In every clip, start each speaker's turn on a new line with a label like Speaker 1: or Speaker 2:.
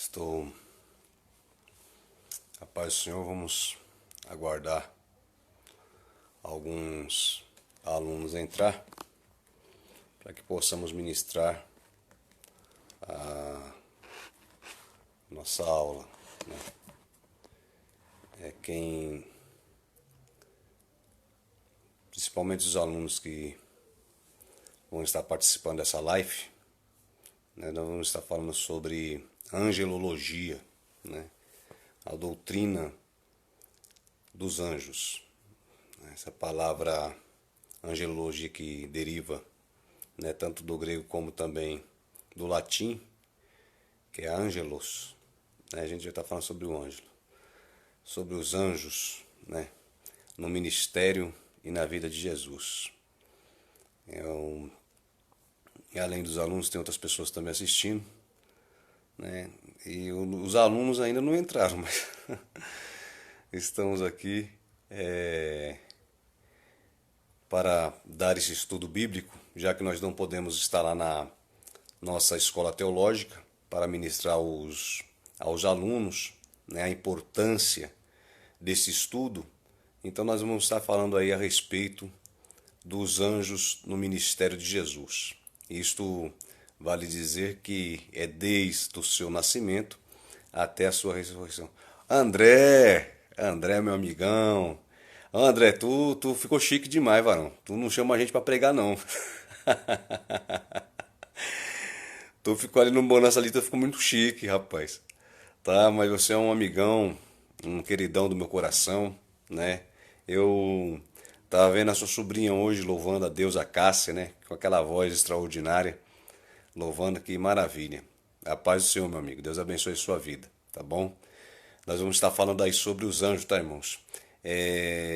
Speaker 1: Estou. A paz do Senhor, vamos aguardar alguns alunos entrar para que possamos ministrar a nossa aula, né? Principalmente os alunos que vão estar participando dessa live, né? Nós vamos estar falando sobre angelologia, né? A doutrina dos anjos. Essa palavra angelologia que deriva, né, tanto do grego como também do latim, que é angelos, né? A gente já está falando sobre o ângelo, sobre os anjos, né, no ministério e na vida de Jesus. E além dos alunos, tem outras pessoas também assistindo, né? E os alunos ainda não entraram, mas estamos aqui para dar esse estudo bíblico, já que nós não podemos estar lá na nossa escola teológica para ministrar aos alunos, né, a importância desse estudo. Então nós vamos estar falando aí a respeito dos anjos no ministério de Jesus. Isto vale dizer que é desde o seu nascimento até a sua ressurreição. André, meu amigão. André, tu ficou chique demais, varão. Tu não chama a gente pra pregar, não. Tu ficou ali no Bonança ali, tu ficou muito chique, rapaz. Tá, mas você é um amigão, um queridão do meu coração, né? Eu tava vendo a sua sobrinha hoje louvando a Deus, a Cássia, né? Com aquela voz extraordinária, louvando, que maravilha. A paz do Senhor, meu amigo. Deus abençoe a sua vida, tá bom? Nós vamos estar falando aí sobre os anjos, tá, irmãos?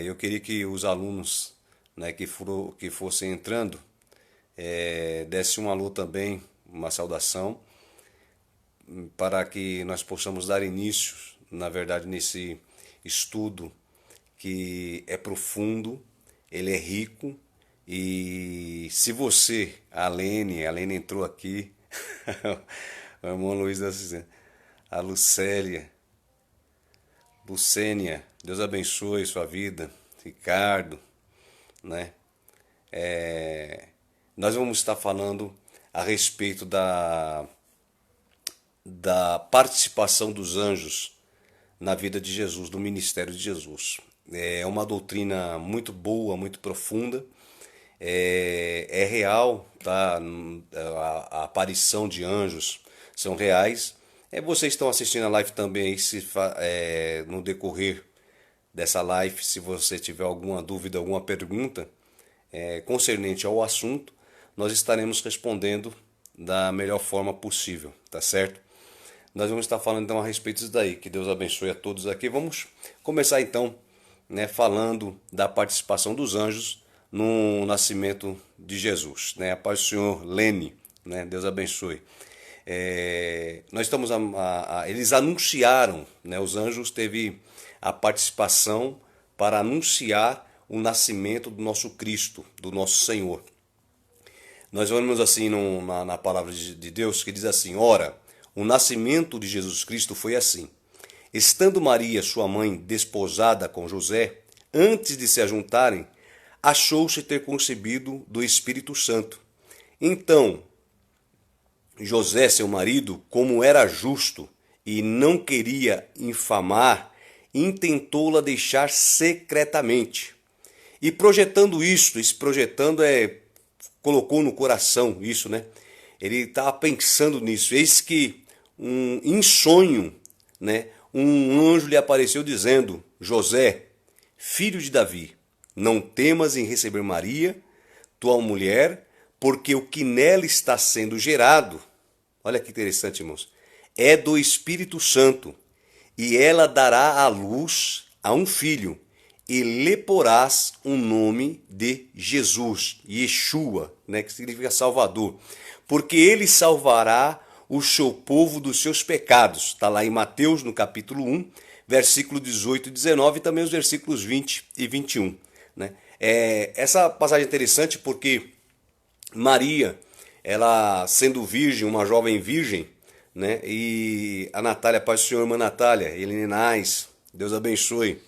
Speaker 1: Eu queria que os alunos, né, que fossem entrando, desse um alô também, uma saudação, para que nós possamos dar início, na verdade, nesse estudo que é profundo, ele é rico. E se você, a Lene entrou aqui, o irmão Luiz da Assistência, a Lucênia, Deus abençoe sua vida, Ricardo, né? Nós vamos estar falando a respeito da participação dos anjos na vida de Jesus, do ministério de Jesus. É uma doutrina muito boa, muito profunda. É real, tá? A aparição de anjos são reais. Vocês estão assistindo a live também aí, no decorrer dessa live, se você tiver alguma dúvida, alguma pergunta concernente ao assunto, nós estaremos respondendo da melhor forma possível, tá certo? Nós vamos estar falando então a respeito disso daí. Que Deus abençoe a todos aqui. Vamos começar então, né, falando da participação dos anjos no nascimento de Jesus, né? A paz do Senhor, Lene, né? Deus abençoe. Nós estamos eles anunciaram, né? Os anjos teve a participação para anunciar o nascimento do nosso Cristo, do nosso Senhor. Nós vemos assim na palavra de Deus, que diz assim: ora, o nascimento de Jesus Cristo foi assim. Estando Maria, sua mãe, desposada com José, antes de se ajuntarem, achou-se ter concebido do Espírito Santo. Então, José, seu marido, como era justo e não queria infamar, intentou-la deixar secretamente. E projetando isto, esse projetando colocou no coração isso, né? Ele estava pensando nisso. Eis que em sonho, né, um anjo lhe apareceu dizendo: José, filho de Davi, não temas em receber Maria, tua mulher, porque o que nela está sendo gerado, olha que interessante, irmãos, é do Espírito Santo, e ela dará à luz a um filho, e lhe porás um nome de Jesus, Yeshua, né, que significa Salvador, porque ele salvará o seu povo dos seus pecados. Está lá em Mateus, no capítulo 1, versículo 18 e 19, e também os versículos 20 e 21. Né? Essa passagem é interessante porque Maria, ela sendo virgem, uma jovem virgem, né? E a Natália, paz do Senhor, irmã Natália, Helenais, Deus abençoe.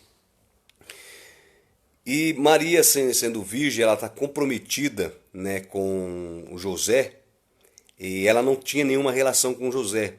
Speaker 1: E Maria, sendo virgem, ela está comprometida, né, com o José, e ela não tinha nenhuma relação com José.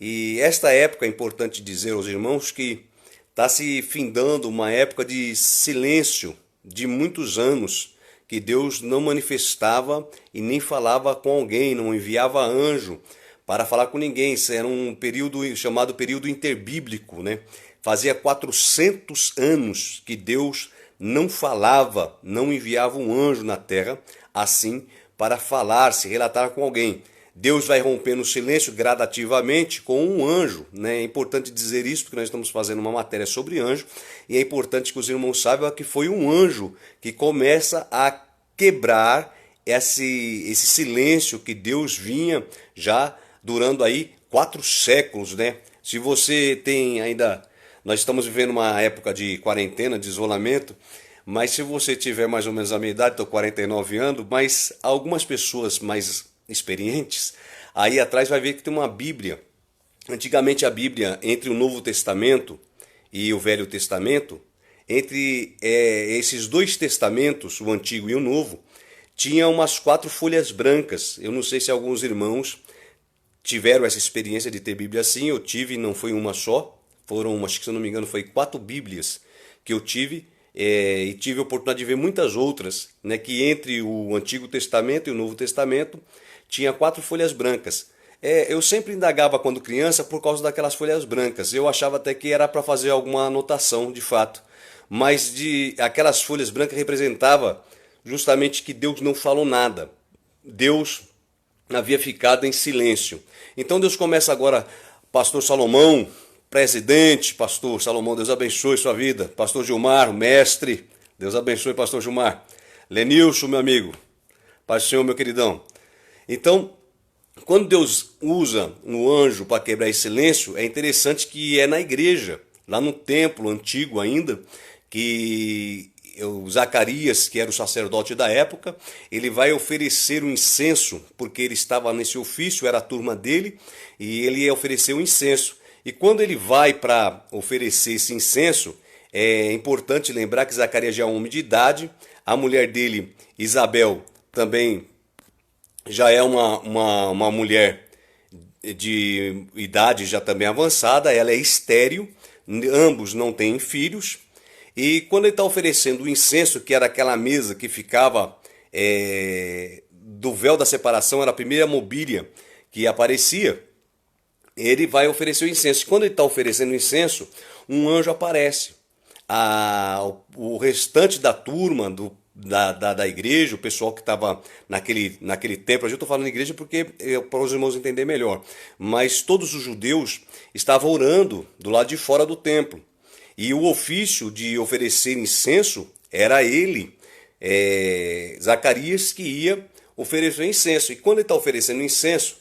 Speaker 1: E esta época, é importante dizer aos irmãos que está se findando uma época de silêncio de muitos anos, que Deus não manifestava e nem falava com alguém, não enviava anjo para falar com ninguém. Isso era um período chamado período interbíblico, né? Fazia 400 anos que Deus não falava, não enviava um anjo na terra, assim, para falar, se relatar com alguém. Deus vai rompendo o silêncio gradativamente com um anjo, né? É importante dizer isso porque nós estamos fazendo uma matéria sobre anjo e é importante que os irmãos saibam que foi um anjo que começa a quebrar esse silêncio que Deus vinha já durando aí 4 séculos, né? Se você tem ainda, nós estamos vivendo uma época de quarentena, de isolamento, mas se você tiver mais ou menos a minha idade, estou 49 anos, mas algumas pessoas mais experientes, aí atrás vai ver que tem uma Bíblia. Antigamente a Bíblia, entre o Novo Testamento e o Velho Testamento, entre esses dois testamentos, o Antigo e o Novo, tinha umas 4 folhas brancas. Eu não sei se alguns irmãos tiveram essa experiência de ter Bíblia assim, eu tive, não foi uma só, foram, acho que se eu não me engano, foi 4 Bíblias que eu tive, e tive a oportunidade de ver muitas outras, né, que entre o Antigo Testamento e o Novo Testamento tinha 4 folhas brancas. Eu sempre indagava quando criança por causa daquelas folhas brancas. Eu achava até que era para fazer alguma anotação, de fato. Mas aquelas folhas brancas representava justamente que Deus não falou nada. Deus havia ficado em silêncio. Então Deus começa agora, pastor Salomão, presidente, pastor Salomão, Deus abençoe sua vida. Pastor Gilmar, mestre, Deus abençoe, pastor Gilmar. Lenilson, meu amigo, paz do Senhor, meu queridão. Então, quando Deus usa um anjo para quebrar esse silêncio, é interessante que é na igreja, lá no templo antigo ainda, que o Zacarias, que era o sacerdote da época, ele vai oferecer um incenso, porque ele estava nesse ofício, era a turma dele, e ele ia oferecer um incenso. E quando ele vai para oferecer esse incenso, é importante lembrar que Zacarias já é um homem de idade, a mulher dele, Isabel, também já é uma mulher de idade já também avançada, ela é estéril, ambos não têm filhos, e quando ele está oferecendo o incenso, que era aquela mesa que ficava do véu da separação, era a primeira mobília que aparecia, ele vai oferecer o incenso. Quando ele está oferecendo o incenso, um anjo aparece. O restante da turma, da igreja, o pessoal que estava naquele templo, eu estou falando igreja porque para os irmãos entenderem melhor, mas todos os judeus estavam orando do lado de fora do templo, e o ofício de oferecer incenso era ele, Zacarias, que ia oferecer incenso. E quando ele está oferecendo incenso,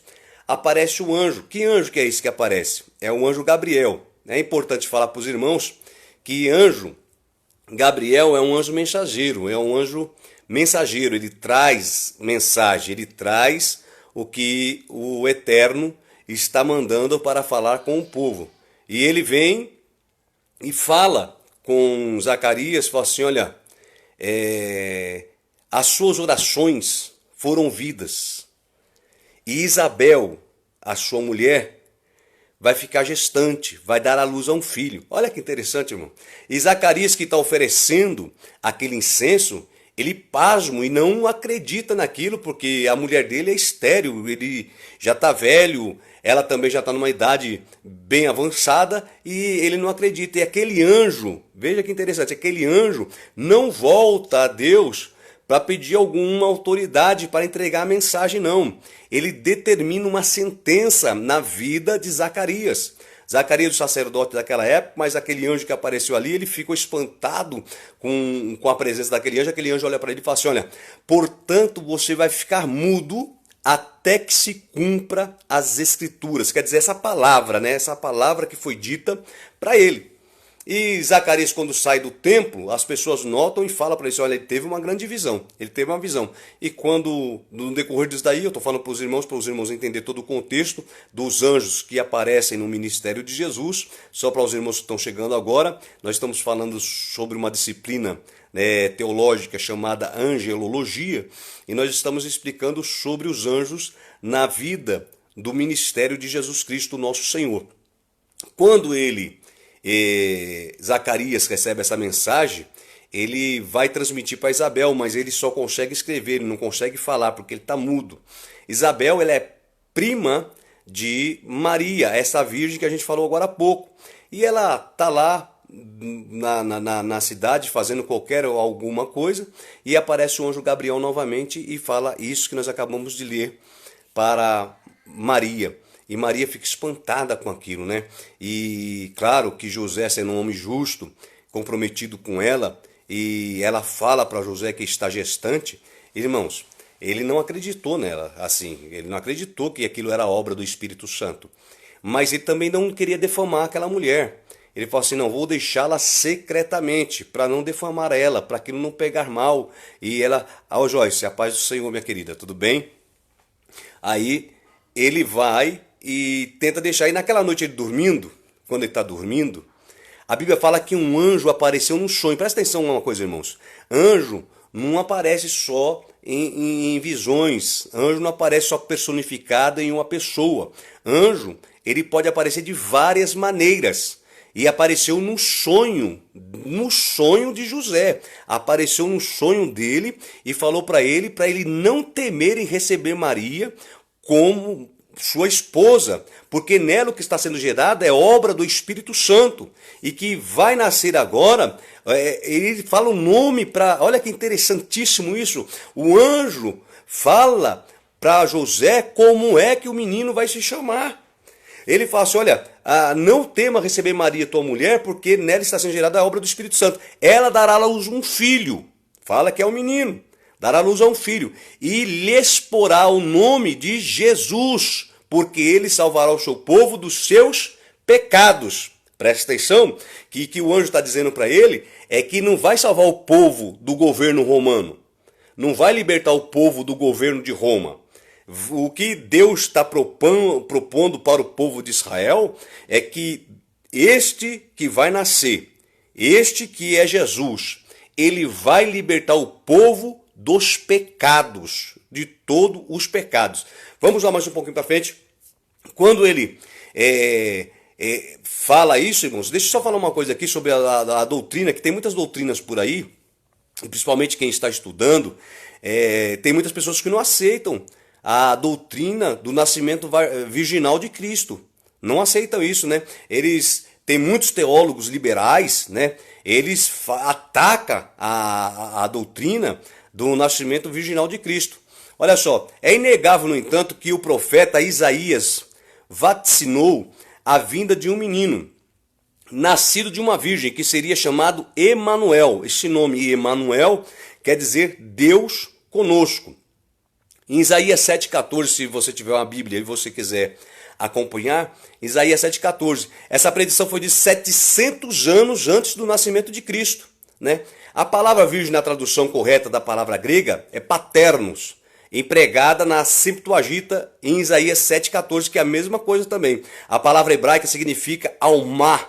Speaker 1: aparece o anjo. Que anjo que é esse que aparece? É o anjo Gabriel. É importante falar para os irmãos que anjo Gabriel é um anjo mensageiro, ele traz mensagem, ele traz o que o Eterno está mandando para falar com o povo. E ele vem e fala com Zacarias, fala assim, olha, as suas orações foram ouvidas. E Isabel, a sua mulher, vai ficar gestante, vai dar à luz a um filho. Olha que interessante, irmão. E Zacarias, que está oferecendo aquele incenso, ele pasmo e não acredita naquilo, porque a mulher dele é estéril, ele já está velho, ela também já está numa idade bem avançada, e ele não acredita. E aquele anjo, veja que interessante, aquele anjo não volta a Deus para pedir alguma autoridade para entregar a mensagem, não. Ele determina uma sentença na vida de Zacarias. Zacarias, o sacerdote daquela época, mas aquele anjo que apareceu ali, ele ficou espantado com a presença daquele anjo. Aquele anjo olha para ele e fala assim, olha, portanto você vai ficar mudo até que se cumpra as escrituras. Quer dizer, essa palavra, né? Essa palavra que foi dita para ele. E Zacarias, quando sai do templo, as pessoas notam e falam para ele, olha, ele teve uma grande visão, ele teve uma visão. E quando, no decorrer disso daí, eu estou falando para os irmãos entenderem todo o contexto dos anjos que aparecem no ministério de Jesus, só para os irmãos que estão chegando agora, nós estamos falando sobre uma disciplina, né, teológica chamada angelologia, e nós estamos explicando sobre os anjos na vida do ministério de Jesus Cristo, nosso Senhor. Quando Zacarias recebe essa mensagem, ele vai transmitir para Isabel, mas ele só consegue escrever, ele não consegue falar porque ele está mudo. Isabel, ela é prima de Maria, essa virgem que a gente falou agora há pouco. E ela está lá na cidade fazendo alguma coisa, e aparece o anjo Gabriel novamente e fala isso que nós acabamos de ler para Maria. E Maria fica espantada com aquilo, né? E claro que José, sendo um homem justo, comprometido com ela, e ela fala para José que está gestante, irmãos, ele não acreditou nela, assim, ele não acreditou que aquilo era obra do Espírito Santo. Mas ele também não queria defamar aquela mulher. Ele falou assim, não, vou deixá-la secretamente, para não defamar ela, para aquilo não pegar mal. E ela, Joyce, a paz do Senhor, minha querida, tudo bem? Aí ele vai e tenta deixar. E naquela noite ele dormindo, quando ele está dormindo, a Bíblia fala que um anjo apareceu num sonho. Presta atenção numa coisa, irmãos. Anjo não aparece só em visões. Anjo não aparece só personificado em uma pessoa. Anjo, ele pode aparecer de várias maneiras. E apareceu no sonho de José. Apareceu no sonho dele e falou para ele não temer em receber Maria como sua esposa, porque nela o que está sendo gerado é obra do Espírito Santo, e que vai nascer agora, ele fala o nome para, olha que interessantíssimo isso, o anjo fala para José como é que o menino vai se chamar. Ele fala assim, olha, não tema receber Maria, tua mulher, porque nela está sendo gerada a obra do Espírito Santo. Ela dará à luz um filho, fala que é o menino, dará à luz a um filho, e lhes porá o nome de Jesus, porque ele salvará o seu povo dos seus pecados. Presta atenção, que o anjo está dizendo para ele é que não vai salvar o povo do governo romano, não vai libertar o povo do governo de Roma. O que Deus está propondo para o povo de Israel é que este que vai nascer, este que é Jesus, ele vai libertar o povo dos pecados, de todos os pecados. Vamos lá mais um pouquinho para frente. Quando ele fala isso, irmãos, deixa eu só falar uma coisa aqui sobre a doutrina, que tem muitas doutrinas por aí, e principalmente quem está estudando, tem muitas pessoas que não aceitam a doutrina do nascimento virginal de Cristo. Não aceitam isso, né? Tem muitos teólogos liberais, né? Eles atacam a doutrina do nascimento virginal de Cristo. Olha só, é inegável, no entanto, que o profeta Isaías vaticinou a vinda de um menino, nascido de uma virgem, que seria chamado Emanuel. Esse nome Emanuel quer dizer Deus conosco. Em Isaías 7,14, se você tiver uma Bíblia e você quiser acompanhar, Isaías 7,14. Essa predição foi de 700 anos antes do nascimento de Cristo, né? A palavra virgem na tradução correta da palavra grega é paternos, empregada na Septuaginta em Isaías 7,14, que é a mesma coisa também. A palavra hebraica significa almá,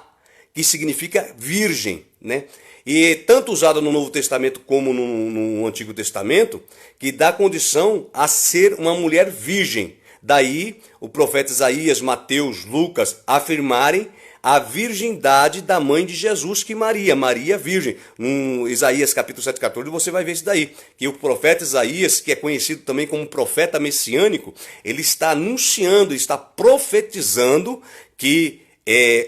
Speaker 1: que significa virgem, né? E tanto usada no Novo Testamento como no Antigo Testamento, que dá condição a ser uma mulher virgem. Daí o profeta Isaías, Mateus, Lucas afirmarem a virgindade da mãe de Jesus, que Maria virgem. No Isaías capítulo 7,14 você vai ver isso daí, que o profeta Isaías, que é conhecido também como profeta messiânico, ele está anunciando, está profetizando que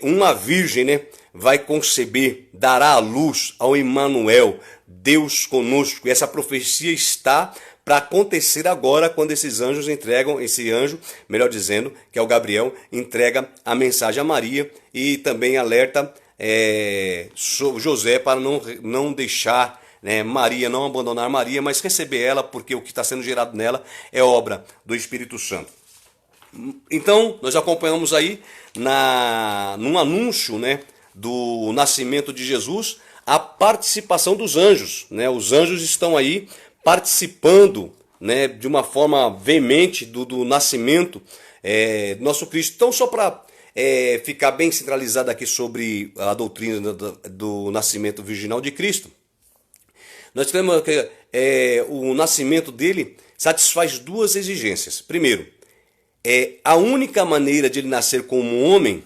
Speaker 1: uma virgem, né, vai conceber, dará à luz ao Emanuel, Deus conosco. E essa profecia está para acontecer agora, quando esses anjos entregam, esse anjo, melhor dizendo, que é o Gabriel, entrega a mensagem a Maria e também alerta José para não deixar, né, Maria, não abandonar Maria, mas receber ela, porque o que está sendo gerado nela é obra do Espírito Santo. Então, nós acompanhamos aí num anúncio, né, do nascimento de Jesus, a participação dos anjos, né? Os anjos estão aí participando, né, de uma forma veemente do nascimento do nosso Cristo. Então, só para ficar bem centralizado aqui sobre a doutrina do nascimento virginal de Cristo, nós temos que o nascimento dele satisfaz duas exigências. Primeiro, a única maneira de ele nascer como homem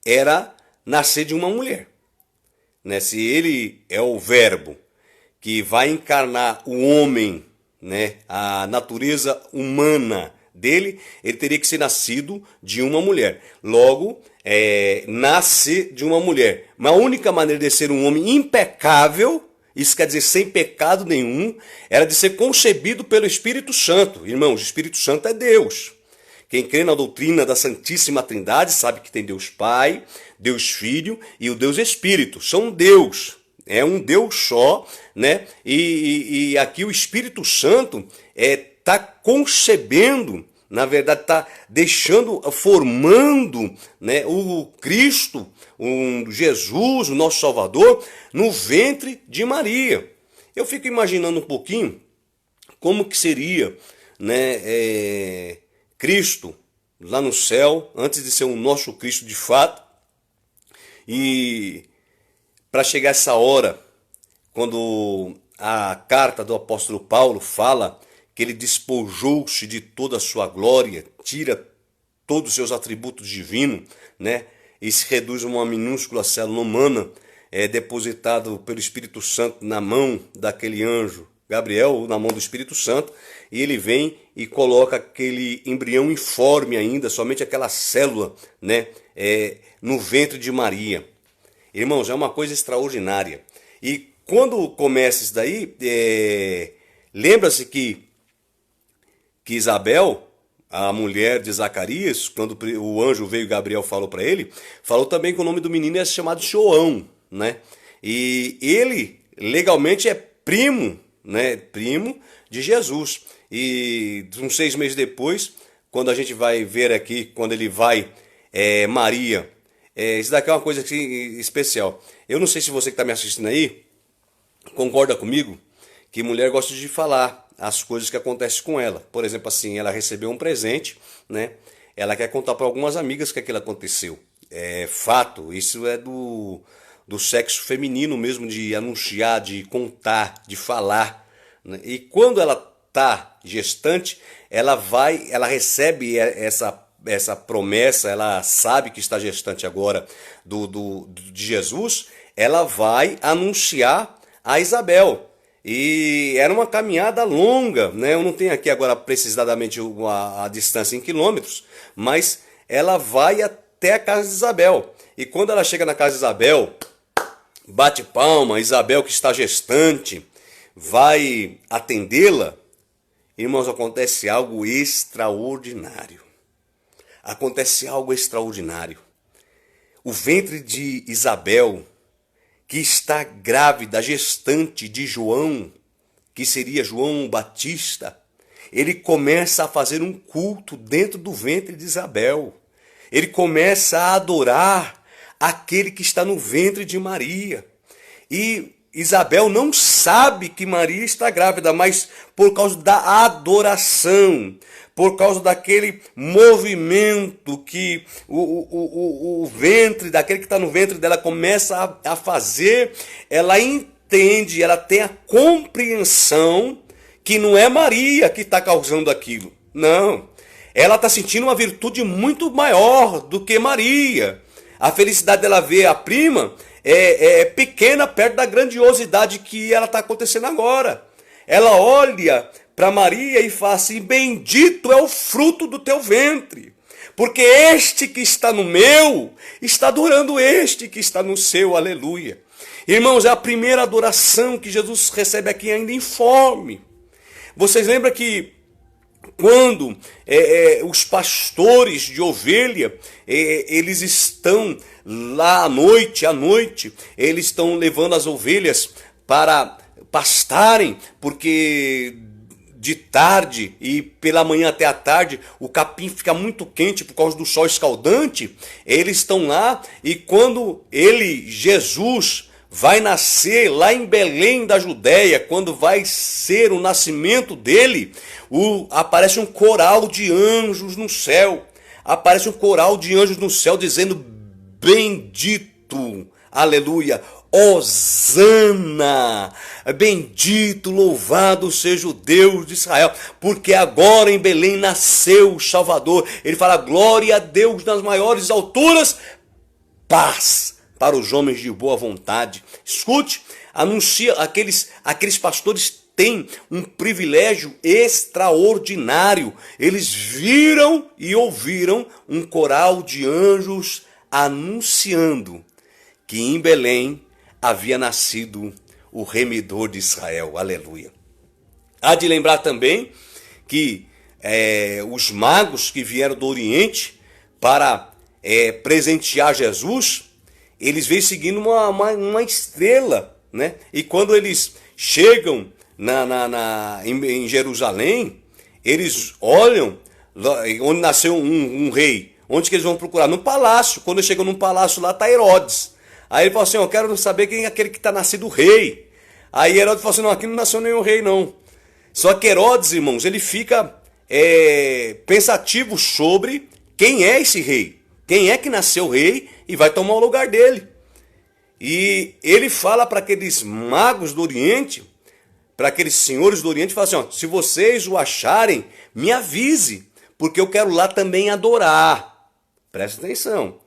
Speaker 1: era nascer de uma mulher, né? Se ele é o verbo que vai encarnar o homem, né, a natureza humana dele, ele teria que ser nascido de uma mulher. Logo, nascer de uma mulher. Mas a única maneira de ser um homem impecável, isso quer dizer sem pecado nenhum, era de ser concebido pelo Espírito Santo. Irmãos, o Espírito Santo é Deus. Quem crê na doutrina da Santíssima Trindade sabe que tem Deus Pai, Deus Filho e o Deus Espírito. São Deus. É um Deus só, né? E aqui o Espírito Santo está concebendo, na verdade está formando, né, o Cristo, o Jesus, o nosso Salvador, no ventre de Maria. Eu fico imaginando um pouquinho como que seria, né, Cristo lá no céu, antes de ser o nosso Cristo de fato, e para chegar essa hora, quando a carta do apóstolo Paulo fala que ele despojou-se de toda a sua glória, tira todos os seus atributos divinos, né, e se reduz a uma minúscula célula humana, depositado pelo Espírito Santo na mão daquele anjo Gabriel, ou na mão do Espírito Santo, e ele vem e coloca aquele embrião informe ainda, somente aquela célula, né, no ventre de Maria. Irmãos, é uma coisa extraordinária. E quando começa isso daí, lembra-se que Isabel, a mulher de Zacarias, quando o anjo veio, Gabriel falou para ele, falou também que o nome do menino é chamado João, né? E ele legalmente é primo, né? Primo de Jesus. E uns 6 meses depois, quando a gente vai ver aqui, quando ele vai, Maria, isso daqui é uma coisa assim, especial. Eu não sei se você que está me assistindo aí concorda comigo que mulher gosta de falar as coisas que acontecem com ela. Por exemplo, assim, ela recebeu um presente, né? Ela quer contar para algumas amigas que aquilo aconteceu. É fato, isso é do sexo feminino mesmo, de anunciar, de contar, de falar, né? E quando ela está gestante, ela recebe essa promessa, ela sabe que está gestante agora de Jesus, ela vai anunciar a Isabel. E era uma caminhada longa, né? Eu não tenho aqui agora precisamente a distância em quilômetros, mas ela vai até a casa de Isabel. E quando ela chega na casa de Isabel, bate palma, Isabel que está gestante, vai atendê-la. Irmãos, acontece algo extraordinário. Acontece algo extraordinário. O ventre de Isabel, que está grávida, gestante de João, que seria João Batista, ele começa a fazer um culto dentro do ventre de Isabel. Ele começa a adorar aquele que está no ventre de Maria. E Isabel não sabe que Maria está grávida, mas por causa da adoração, por causa daquele movimento que o ventre, daquele que está no ventre dela começa a fazer, ela entende, ela tem a compreensão que não é Maria que está causando aquilo. Não, ela está sentindo uma virtude muito maior do que Maria. A felicidade dela ver a prima é pequena perto da grandiosidade que ela está acontecendo agora. Ela olha para Maria e fala assim: bendito é o fruto do teu ventre, porque este que está no meu está adorando este que está no seu. Aleluia. Irmãos, é a primeira adoração que Jesus recebe aqui ainda informe. Vocês lembram que quando os pastores de ovelha, eles estão lá à noite, eles estão levando as ovelhas para pastarem, porque de tarde e pela manhã até a tarde o capim fica muito quente por causa do sol escaldante, eles estão lá e quando Jesus, vai nascer lá em Belém da Judéia, quando vai ser o nascimento dele, aparece um coral de anjos no céu. Aparece um coral de anjos no céu dizendo: bendito, aleluia, Hosana, bendito, louvado seja o Deus de Israel, porque agora em Belém nasceu o Salvador. Ele fala: glória a Deus nas maiores alturas, paz para os homens de boa vontade. Escute, anuncia, aqueles pastores têm um privilégio extraordinário. Eles viram e ouviram um coral de anjos anunciando que em Belém havia nascido o remidor de Israel. Aleluia. Há de lembrar também que os magos que vieram do Oriente para presentear Jesus, eles vêm seguindo uma estrela, né? E quando eles chegam em Jerusalém, eles olham onde nasceu um rei. Onde que eles vão procurar? No palácio. Quando eles chegam no palácio, lá está Herodes. Aí ele fala assim: eu quero saber quem é aquele que está nascido rei. Aí Herodes fala assim: não, aqui não nasceu nenhum rei não. Só que Herodes, irmãos, ele fica pensativo sobre quem é esse rei. Quem é que nasceu rei e vai tomar o lugar dele. E ele fala para aqueles magos do Oriente, para aqueles senhores do Oriente, fala assim: ó, se vocês o acharem, me avise, porque eu quero lá também adorar. Presta atenção.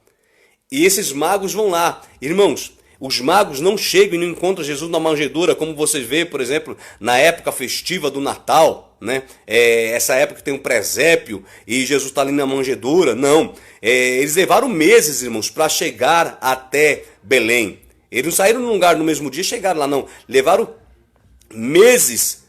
Speaker 1: E esses magos vão lá. Irmãos, os magos não chegam e não encontram Jesus na manjedoura, como vocês veem, por exemplo, na época festiva do Natal, né? Essa época que tem um presépio e Jesus está ali na manjedoura. Não. Eles levaram meses, irmãos, para chegar até Belém. Eles não saíram num lugar no mesmo dia e chegaram lá, não. Levaram meses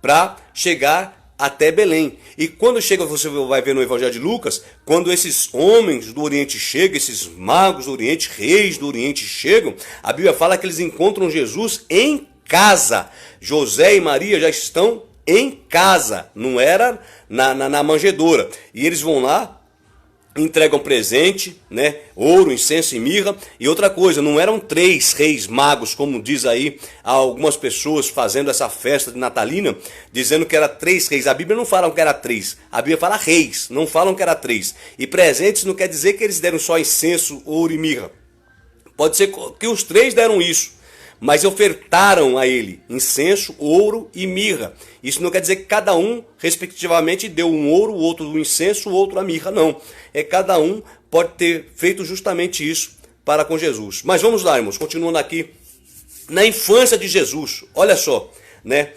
Speaker 1: para chegar até Belém. E quando chega, você vai ver no Evangelho de Lucas, quando esses homens do Oriente chegam, esses magos do Oriente, reis do Oriente chegam, a Bíblia fala que eles encontram Jesus em casa. José e Maria já estão em casa, não era na manjedoura. E eles vão lá, entregam presente, né? Ouro, incenso e mirra. E outra coisa, não eram 3 reis magos, como diz aí algumas pessoas fazendo essa festa de natalina, dizendo que era 3 reis. A Bíblia não fala que era 3, a Bíblia fala reis, não falam que era 3. E presentes não quer dizer que eles deram só incenso, ouro e mirra. Pode ser que os 3 deram isso, mas ofertaram a ele incenso, ouro e mirra. Isso não quer dizer que cada um, respectivamente, deu um ouro, o outro um incenso, o outro a mirra, não. Cada um pode ter feito justamente isso para com Jesus. Mas vamos lá, irmãos, continuando aqui. Na infância de Jesus, olha só, né?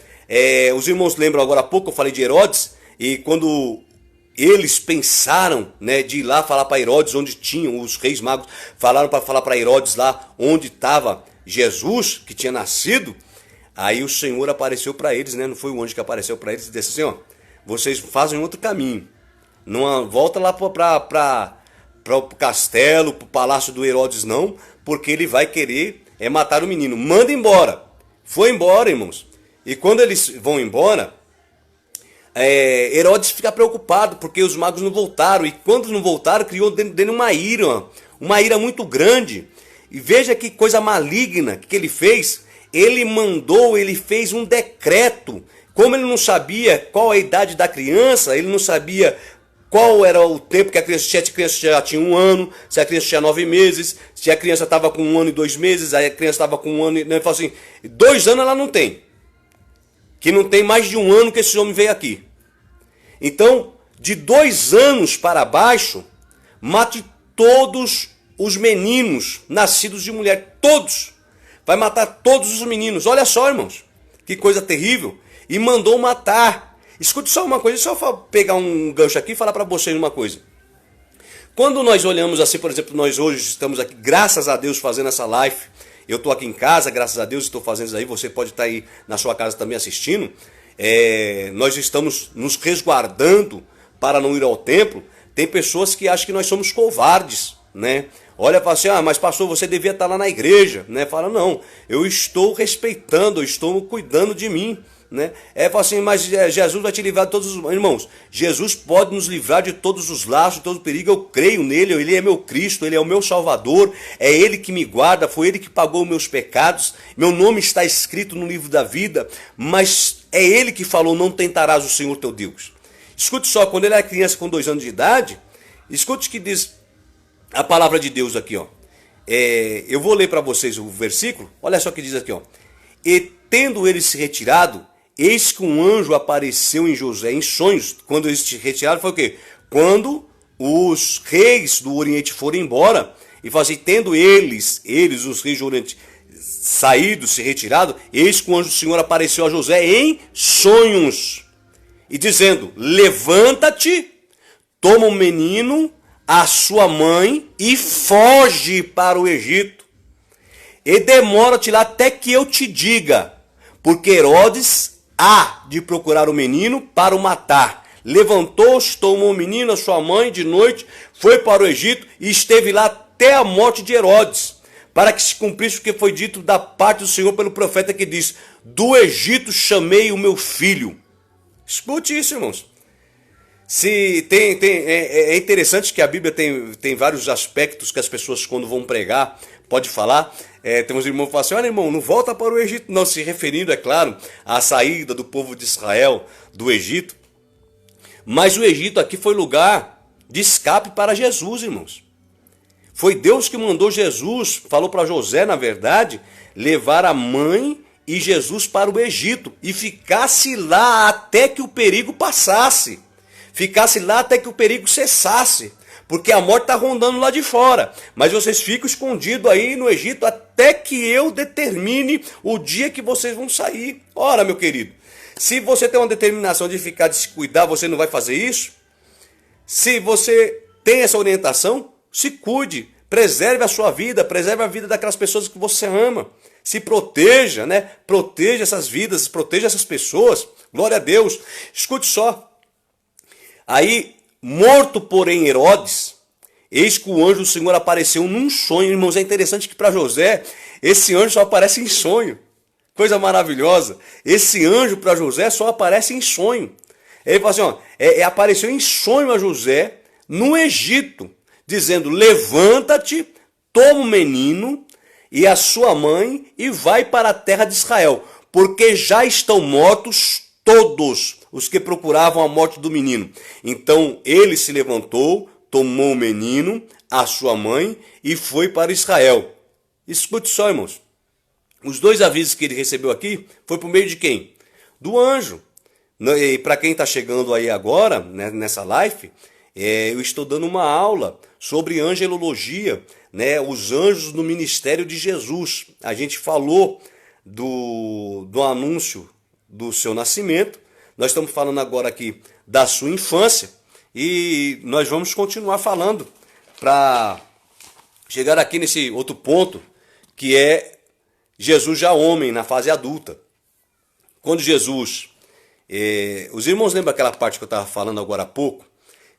Speaker 1: Os irmãos lembram agora há pouco, eu falei de Herodes, e quando eles pensaram, né, de ir lá falar para Herodes onde tinham os reis magos, falaram para falar para Herodes lá onde estava Jesus, que tinha nascido. Aí o Senhor apareceu para eles, né? Não foi o anjo que apareceu para eles e disse assim: ó, vocês fazem outro caminho. Não volta lá para o castelo, para o palácio do Herodes, não, porque ele vai querer matar o menino. Manda embora. Foi embora, irmãos. E quando eles vão embora, Herodes fica preocupado, porque os magos não voltaram. E quando não voltaram, criou dentro dele uma ira muito grande. E veja que coisa maligna que ele fez. Ele fez um decreto. Como ele não sabia qual a idade da criança, ele não sabia qual era o tempo que a criança tinha. Se a criança já tinha 1 ano, se a criança tinha 9 meses, se a criança estava com 1 ano e 2 meses, aí a criança estava com 1 ano e... Ele falou assim: 2 anos ela não tem. Que não tem mais de 1 ano que esse homem veio aqui. Então, de 2 anos para baixo, mate todos os meninos nascidos de mulher. Todos. Vai matar todos os meninos. Olha só, irmãos. Que coisa terrível. E mandou matar. Escute só uma coisa. Deixa eu pegar um gancho aqui e falar para vocês uma coisa. Quando nós olhamos assim, por exemplo, nós hoje estamos aqui, graças a Deus, fazendo essa live. Eu estou aqui em casa, graças a Deus, estou fazendo isso aí. Você pode estar aí na sua casa também assistindo. Nós estamos nos resguardando para não ir ao templo. Tem pessoas que acham que nós somos covardes, né? Olha, fala assim: mas pastor, você devia estar lá na igreja, né? Fala: não, eu estou respeitando, eu estou cuidando de mim, né? Fala assim, mas Jesus vai te livrar de todos os... Irmãos, Jesus pode nos livrar de todos os laços, de todo o perigo. Eu creio nele, ele é meu Cristo, ele é o meu Salvador, é ele que me guarda, foi ele que pagou os meus pecados, meu nome está escrito no livro da vida, mas é ele que falou, não tentarás o Senhor teu Deus. Escute só, quando ele era criança com 2 anos de idade, escute o que diz a palavra de Deus aqui, ó. Eu vou ler para vocês o versículo, olha só o que diz aqui, ó. E tendo ele se retirado, eis que um anjo apareceu em José em sonhos. Quando eles se retiraram, foi o quê? Quando os reis do Oriente foram embora, e fala assim, tendo eles, os reis do Oriente, saído, se retirado, eis que o anjo do Senhor apareceu a José em sonhos, e dizendo, levanta-te, toma o menino, a sua mãe, e foge para o Egito. E demora-te lá até que eu te diga, porque Herodes há de procurar o menino para o matar. Levantou-se, tomou o menino, a sua mãe, de noite, foi para o Egito e esteve lá até a morte de Herodes, para que se cumprisse o que foi dito da parte do Senhor pelo profeta que diz, do Egito chamei o meu filho. Escute isso, irmãos. É interessante que a Bíblia tem vários aspectos que as pessoas, quando vão pregar, pode falar. Tem uns irmãos que falam assim, olha irmão, não volta para o Egito, não, se referindo, é claro, à saída do povo de Israel do Egito. Mas o Egito aqui foi lugar de escape para Jesus, irmãos. Foi Deus que mandou Jesus, falou para José, na verdade, levar a mãe e Jesus para o Egito e ficasse lá até que o perigo passasse. Ficasse lá até que o perigo cessasse, porque a morte está rondando lá de fora. Mas vocês ficam escondidos aí no Egito até que eu determine o dia que vocês vão sair. Ora, meu querido, se você tem uma determinação de ficar, de se cuidar, você não vai fazer isso? Se você tem essa orientação, se cuide, preserve a sua vida, preserve a vida daquelas pessoas que você ama. Se proteja, né? Proteja essas vidas, proteja essas pessoas. Glória a Deus. Escute só. Aí, morto porém Herodes, eis que o anjo do Senhor apareceu num sonho. Irmãos, é interessante que para José, esse anjo só aparece em sonho. Coisa maravilhosa. Esse anjo para José só aparece em sonho. Ele fala assim, ó, apareceu em sonho a José no Egito, dizendo, levanta-te, toma o menino e a sua mãe e vai para a terra de Israel, porque já estão mortos todos os que procuravam a morte do menino. Então ele se levantou, tomou o menino, a sua mãe e foi para Israel. Escute só, irmãos. Os 2 avisos que ele recebeu aqui foi por meio de quem? Do anjo. E para quem está chegando aí agora, né, nessa live, eu estou dando uma aula sobre angelologia, né, os anjos no ministério de Jesus. A gente falou do anúncio do seu nascimento, nós estamos falando agora aqui da sua infância e nós vamos continuar falando para chegar aqui nesse outro ponto que é Jesus já homem na fase adulta. Quando Jesus, os irmãos lembram aquela parte que eu estava falando agora há pouco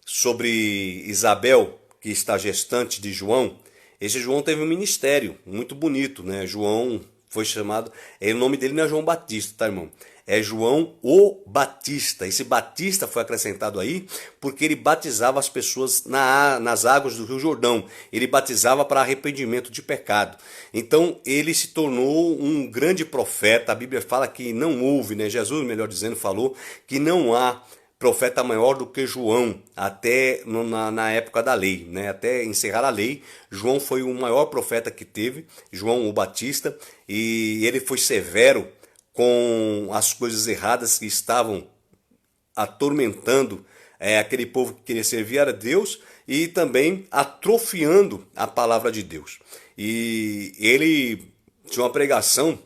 Speaker 1: sobre Isabel, que está gestante de João? Esse João teve um ministério muito bonito, né? João foi chamado, o nome dele não é João Batista, tá, irmão? É João o Batista. Esse Batista foi acrescentado aí porque ele batizava as pessoas nas águas do Rio Jordão. Ele batizava para arrependimento de pecado. Então ele se tornou um grande profeta. A Bíblia fala que não houve, né? Jesus, melhor dizendo, falou que não há profeta maior do que João, até na época da lei, né? Até encerrar a lei, João foi o maior profeta que teve, João o Batista, e ele foi severo com as coisas erradas que estavam atormentando aquele povo que queria servir a Deus e também atrofiando a palavra de Deus. E ele tinha uma pregação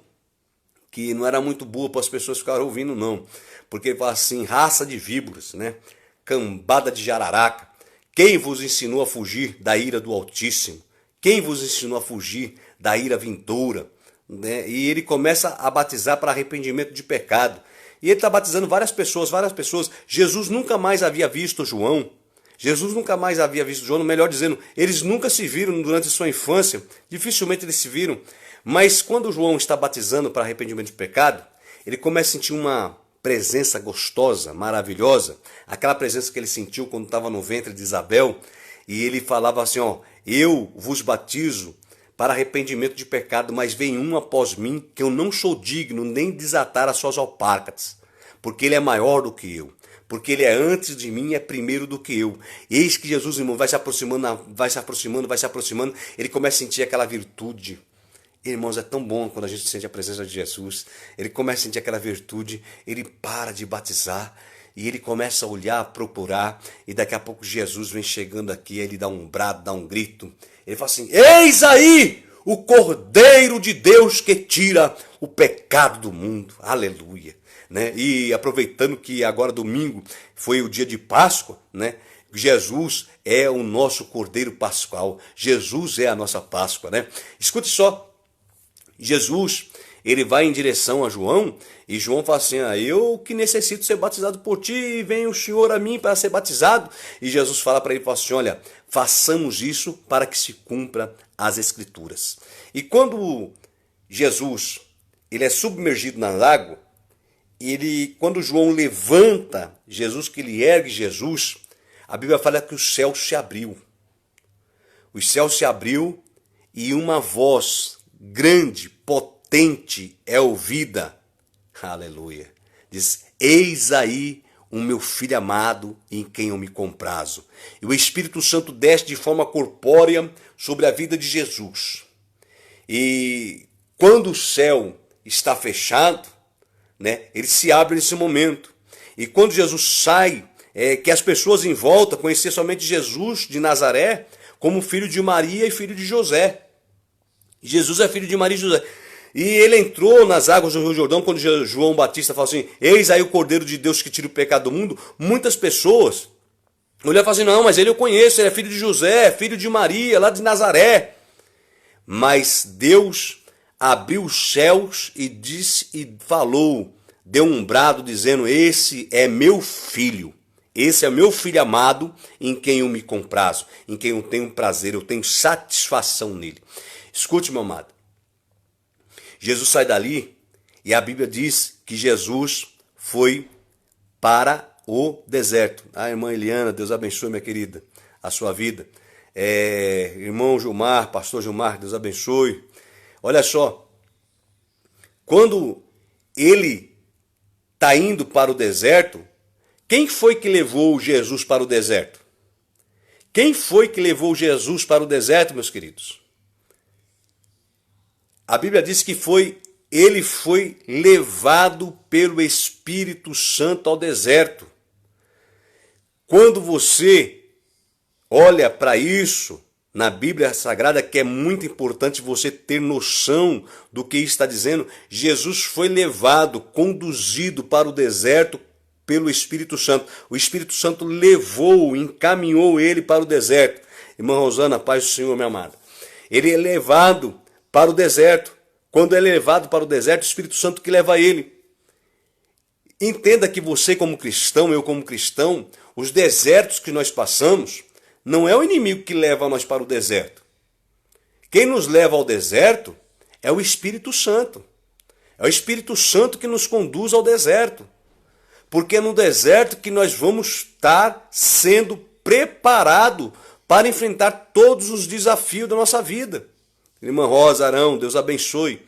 Speaker 1: que não era muito boa para as pessoas ficarem ouvindo, não. Porque ele fala assim, raça de víboras, né? Cambada de jararaca, quem vos ensinou a fugir da ira do Altíssimo? Quem vos ensinou a fugir da ira vindoura? Né? E ele começa a batizar para arrependimento de pecado. E ele está batizando várias pessoas. Jesus nunca mais havia visto João. Melhor dizendo, eles nunca se viram durante sua infância. Dificilmente eles se viram. Mas quando João está batizando para arrependimento de pecado, ele começa a sentir uma presença gostosa, maravilhosa, aquela presença que ele sentiu quando estava no ventre de Isabel, e ele falava assim, ó, eu vos batizo para arrependimento de pecado, mas vem um após mim que eu não sou digno nem desatar as suas alparcas, porque ele é maior do que eu, porque ele é antes de mim, é primeiro do que eu. Eis que Jesus, irmão, vai se aproximando, ele começa a sentir aquela virtude. Irmãos, é tão bom quando a gente sente a presença de Jesus. Ele começa a sentir aquela virtude, ele para de batizar e ele começa a olhar, a procurar, e daqui a pouco Jesus vem chegando aqui, ele dá um brado, dá um grito. Ele fala assim, eis aí o Cordeiro de Deus que tira o pecado do mundo. Aleluia. Né? E aproveitando que agora domingo foi o dia de Páscoa, né? Jesus é o nosso Cordeiro Pascual. Jesus é a nossa Páscoa, né? Escute só. Jesus, ele vai em direção a João, e João fala assim, eu que necessito ser batizado por ti, e vem o Senhor a mim para ser batizado. E Jesus fala para ele, fala assim, olha, façamos isso para que se cumpra as Escrituras. E quando Jesus, ele é submergido na água, quando João levanta Jesus, que ele ergue Jesus, a Bíblia fala que o céu se abriu. O céu se abriu e uma voz grande, potente é ouvida. Aleluia. Diz, eis aí o meu filho amado em quem eu me comprazo. E o Espírito Santo desce de forma corpórea sobre a vida de Jesus. E quando o céu está fechado, né, ele se abre nesse momento. E quando Jesus sai, que as pessoas em volta conheciam somente Jesus de Nazaré como filho de Maria e filho de José. Jesus é filho de Maria e José. E ele entrou nas águas do Rio Jordão quando João Batista falou assim, eis aí o Cordeiro de Deus que tira o pecado do mundo. Muitas pessoas olharam e falaram assim, não, mas ele eu conheço, ele é filho de José, filho de Maria, lá de Nazaré. Mas Deus abriu os céus e disse e falou, deu um brado dizendo, esse é meu filho. Esse é meu filho amado em quem eu me comprazo, em quem eu tenho prazer, eu tenho satisfação nele. Escute, meu amado. Jesus sai dali e a Bíblia diz que Jesus foi para o deserto. Irmã Eliana, Deus abençoe, minha querida, a sua vida. Irmão Gilmar, pastor Gilmar, Deus abençoe. Olha só, quando ele está indo para o deserto, quem foi que levou Jesus para o deserto? Quem foi que levou Jesus para o deserto, meus queridos? A Bíblia diz que ele foi levado pelo Espírito Santo ao deserto. Quando você olha para isso na Bíblia Sagrada, que é muito importante você ter noção do que está dizendo, Jesus foi levado, conduzido para o deserto pelo Espírito Santo. O Espírito Santo levou, encaminhou ele para o deserto. Irmã Rosana, paz do Senhor, minha amada. Ele é levado para o deserto. Quando ele é levado para o deserto, o Espírito Santo que leva ele. Entenda que você como cristão, eu como cristão, os desertos que nós passamos, não é o inimigo que leva nós para o deserto. Quem nos leva ao deserto é o Espírito Santo. É o Espírito Santo que nos conduz ao deserto. Porque é no deserto que nós vamos estar sendo preparados para enfrentar todos os desafios da nossa vida. Irmã Rosa, Arão, Deus abençoe.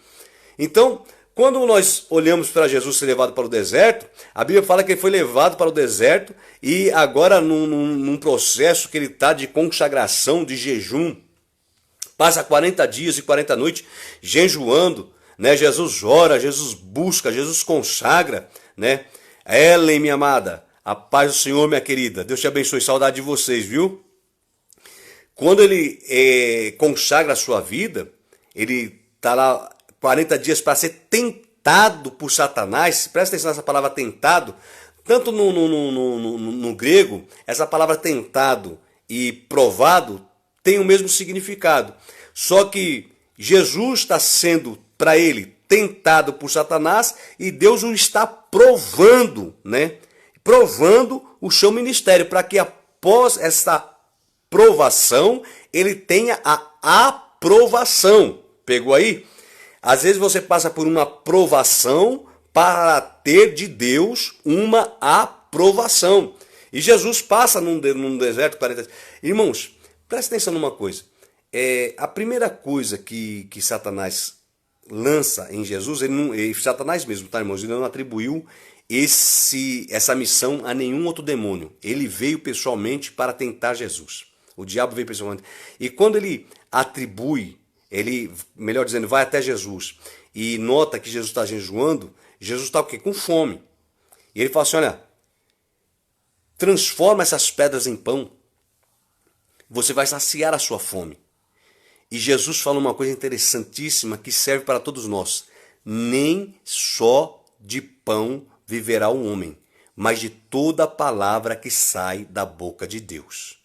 Speaker 1: Então, quando nós olhamos para Jesus ser levado para o deserto, a Bíblia fala que ele foi levado para o deserto e agora num processo que ele está de consagração, de jejum, passa 40 dias e 40 noites jejuando, né? Jesus ora, Jesus busca, Jesus consagra, né? Ellen, minha amada, a paz do Senhor, minha querida, Deus te abençoe, saudade de vocês, viu? Quando ele consagra a sua vida, ele está lá 40 dias para ser tentado por Satanás. Presta atenção nessa palavra tentado. Tanto no grego, essa palavra tentado e provado tem o mesmo significado. Só que Jesus está sendo, para ele, tentado por Satanás e Deus o está provando, né? Provando o seu ministério, para que após essa provação, ele tenha a aprovação. Pegou aí? Às vezes você passa por uma provação para ter de Deus uma aprovação. E Jesus passa num deserto 40 dias. Irmãos, presta atenção numa coisa. A primeira coisa que Satanás lança em Jesus, Satanás mesmo, tá, irmãos? Ele não atribuiu essa missão a nenhum outro demônio. Ele veio pessoalmente para tentar Jesus. O diabo veio pessoalmente. E quando ele atribui, melhor dizendo, vai até Jesus e nota que Jesus está jejuando, Jesus está o quê? Com fome. E ele fala assim, olha, transforma essas pedras em pão. Você vai saciar a sua fome. E Jesus fala uma coisa interessantíssima que serve para todos nós. Nem só de pão viverá o homem, mas de toda palavra que sai da boca de Deus.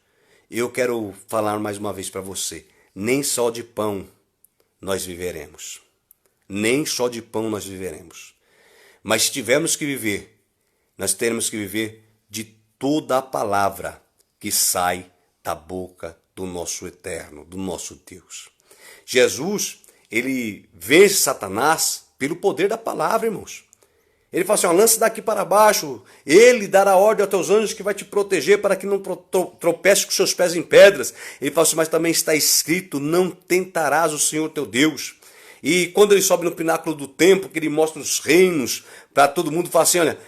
Speaker 1: Eu quero falar mais uma vez para você. Nem só de pão nós viveremos. Nem só de pão nós viveremos. Mas se tivermos que viver, nós teremos que viver de toda a palavra que sai da boca do nosso eterno, do nosso Deus. Jesus, ele vence Satanás pelo poder da palavra, irmãos. Ele fala assim, ó, lança daqui para baixo, ele dará ordem aos teus anjos que vai te proteger para que não tropece com seus pés em pedras. Ele fala assim, mas também está escrito, não tentarás o Senhor teu Deus. E quando ele sobe no pináculo do templo, que ele mostra os reinos para todo mundo, fala assim, olha,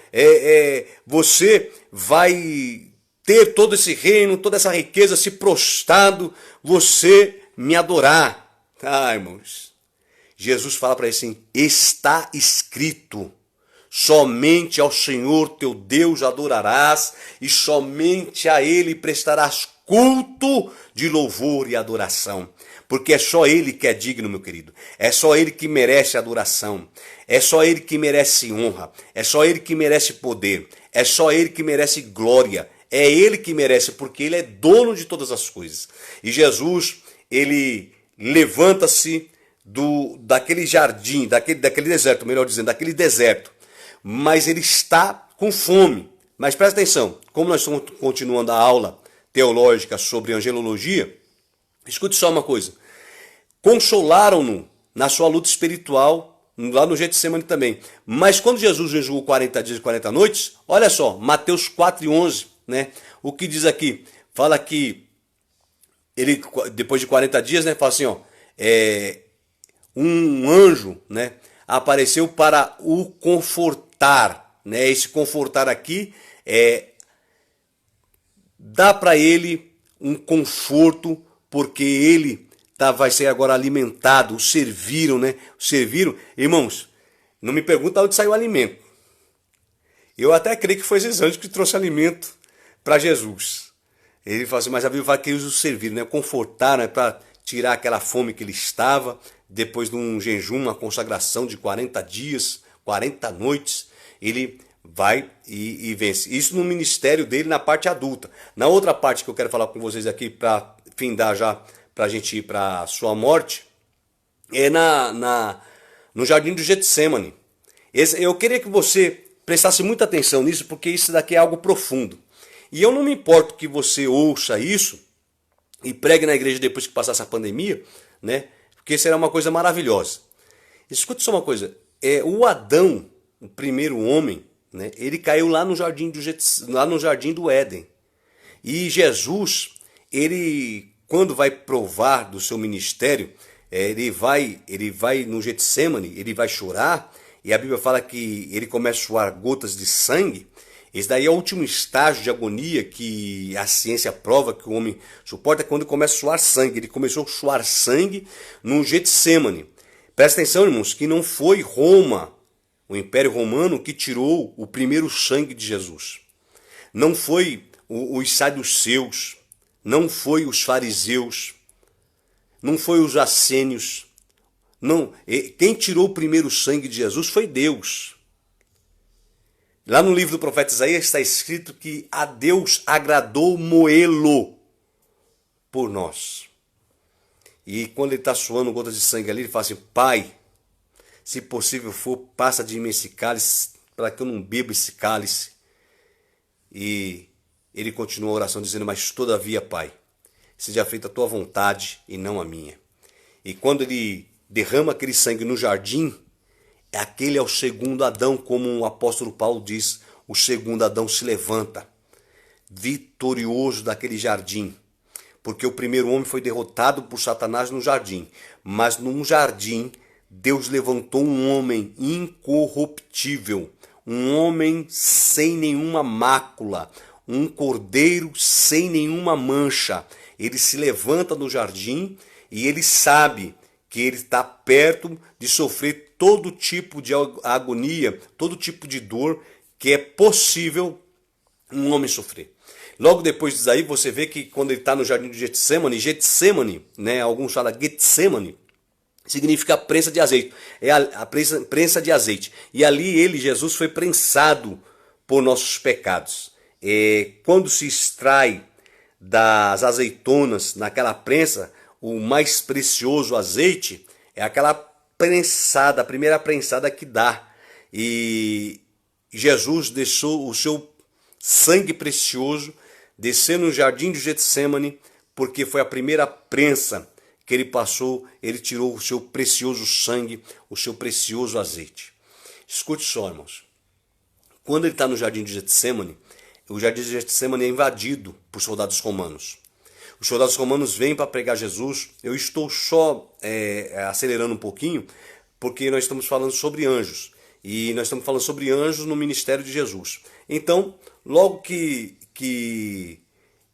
Speaker 1: você vai ter todo esse reino, toda essa riqueza, se prostrado, você me adorar. Ah, irmãos, Jesus fala para ele assim, está escrito, somente ao Senhor teu Deus adorarás e somente a Ele prestarás culto de louvor e adoração. Porque é só Ele que é digno, meu querido. É só Ele que merece adoração. É só Ele que merece honra. É só Ele que merece poder. É só Ele que merece glória. É Ele que merece, porque Ele é dono de todas as coisas. E Jesus, Ele levanta-se daquele jardim, daquele deserto, melhor dizendo, daquele deserto. Mas Ele está com fome. Mas presta atenção, como nós estamos continuando a aula teológica sobre angelologia, escute só uma coisa. Consolaram-no na sua luta espiritual, lá no Getsemane também. Mas quando Jesus jejuou 40 dias e 40 noites, olha só, Mateus 4:11, né? O que diz aqui? Fala que ele, depois de 40 dias, né, fala assim, ó, um anjo, né, apareceu para o confortar, né? Esse confortar aqui dá para ele um conforto, porque ele vai ser agora alimentado, o serviram, né? O serviram. Irmãos, não me pergunta onde saiu o alimento. Eu até creio que foi esses anjos que trouxe alimento para Jesus. Ele fala assim, mas a Bíblia fala que eles o serviram, né? Confortaram, né? Para tirar aquela fome que ele estava, depois de um jejum, uma consagração de 40 dias, 40 noites, ele vai e vence. Isso no ministério dele, na parte adulta. Na outra parte que eu quero falar com vocês aqui, para findar já, para a gente ir para a sua morte, no jardim do Getsemane. Eu queria que você prestasse muita atenção nisso, porque isso daqui é algo profundo. E eu não me importo que você ouça isso e pregue na igreja depois que passar essa pandemia, né? Porque será uma coisa maravilhosa. Escute só uma coisa, o Adão, o primeiro homem, né? Ele caiu lá no jardim do Éden. E Jesus, ele, quando vai provar do seu ministério, ele vai no Getsemane, ele vai chorar, e a Bíblia fala que ele começa a suar gotas de sangue. Esse daí é o último estágio de agonia que a ciência prova que o homem suporta, quando começa a suar sangue. Ele começou a suar sangue no Getsemane. Presta atenção, irmãos, que não foi Roma, o Império Romano, que tirou o primeiro sangue de Jesus. Não foi os saduceus, não foi os fariseus, não foi os essênios. Não, quem tirou o primeiro sangue de Jesus foi Deus. Lá no livro do profeta Isaías está escrito que a Deus agradou moê-lo por nós. E quando ele está suando gotas de sangue ali, ele fala assim, Pai, se possível for, passa de mim esse cálice, para que eu não beba esse cálice. E ele continua a oração dizendo, mas todavia, Pai, seja feita a tua vontade e não a minha. E quando ele derrama aquele sangue no jardim, Aquele é o segundo Adão, como o apóstolo Paulo diz, o segundo Adão se levanta, vitorioso daquele jardim. Porque o primeiro homem foi derrotado por Satanás no jardim. Mas num jardim, Deus levantou um homem incorruptível, um homem sem nenhuma mácula, um cordeiro sem nenhuma mancha. Ele se levanta no jardim e ele sabe que ele está perto de sofrer todo tipo de agonia, todo tipo de dor que é possível um homem sofrer. Logo depois disso aí, você vê que quando ele está no jardim de Getsemane, né, alguns falam Getsemane, significa prensa de azeite. É a prensa de azeite. E ali Jesus foi prensado por nossos pecados. Quando se extrai das azeitonas naquela prensa, o mais precioso azeite é aquela prensada, a primeira prensada que dá. E Jesus deixou o seu sangue precioso descer no jardim de Getsemane, porque foi a primeira prensa que ele passou, ele tirou o seu precioso sangue, o seu precioso azeite. Escute só, irmãos. Quando ele está no jardim de Getsemane, o jardim de Getsemane é invadido por soldados romanos. Os soldados romanos vêm para pregar Jesus. Eu estou só acelerando um pouquinho, porque nós estamos falando sobre anjos. E nós estamos falando sobre anjos no ministério de Jesus. Então, logo que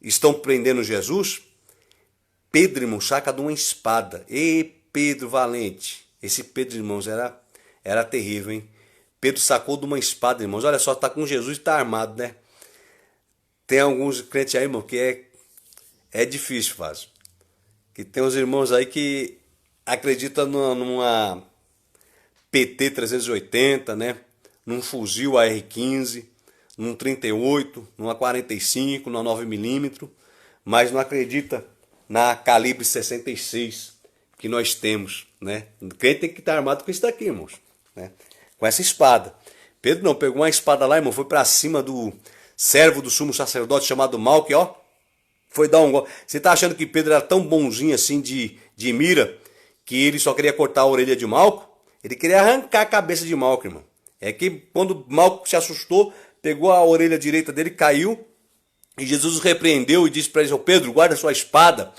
Speaker 1: estão prendendo Jesus, Pedro, irmão, saca de uma espada. E Pedro valente. Esse Pedro, irmãos, era terrível, hein? Pedro sacou de uma espada, irmãos. Olha só, está com Jesus e está armado, né? Tem alguns crentes aí, irmão, que é difícil, faz. Que tem uns irmãos aí que acreditam numa PT 380, né? Num fuzil AR-15, num 38, numa 45, numa 9mm, mas não acredita na calibre 66 que nós temos, né? O crente tem que estar armado com isso daqui, irmãos, né? Com essa espada. Pedro não, pegou uma espada lá, irmão, foi para cima do servo do sumo sacerdote chamado Malco, ó, foi dar um golpe. Você tá achando que Pedro era tão bonzinho assim de mira, que ele só queria cortar a orelha de Malco? Ele queria arrancar a cabeça de Malco, irmão. É que quando Malco se assustou, pegou a orelha direita dele, caiu, e Jesus o repreendeu e disse para ele: "Ô Pedro, guarda sua espada,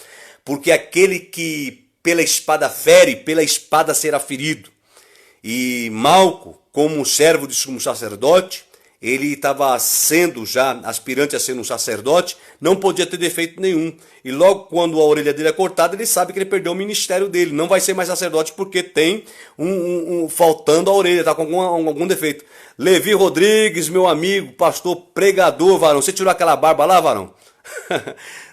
Speaker 1: porque aquele que pela espada fere, pela espada será ferido." E Malco, como servo de sumo sacerdote, ele estava sendo já aspirante a ser um sacerdote, não podia ter defeito nenhum. E logo quando a orelha dele é cortada, ele sabe que ele perdeu o ministério dele. Não vai ser mais sacerdote porque tem faltando a orelha, está com algum defeito. Levi Rodrigues, meu amigo, pastor, pregador, varão. Você tirou aquela barba lá, varão?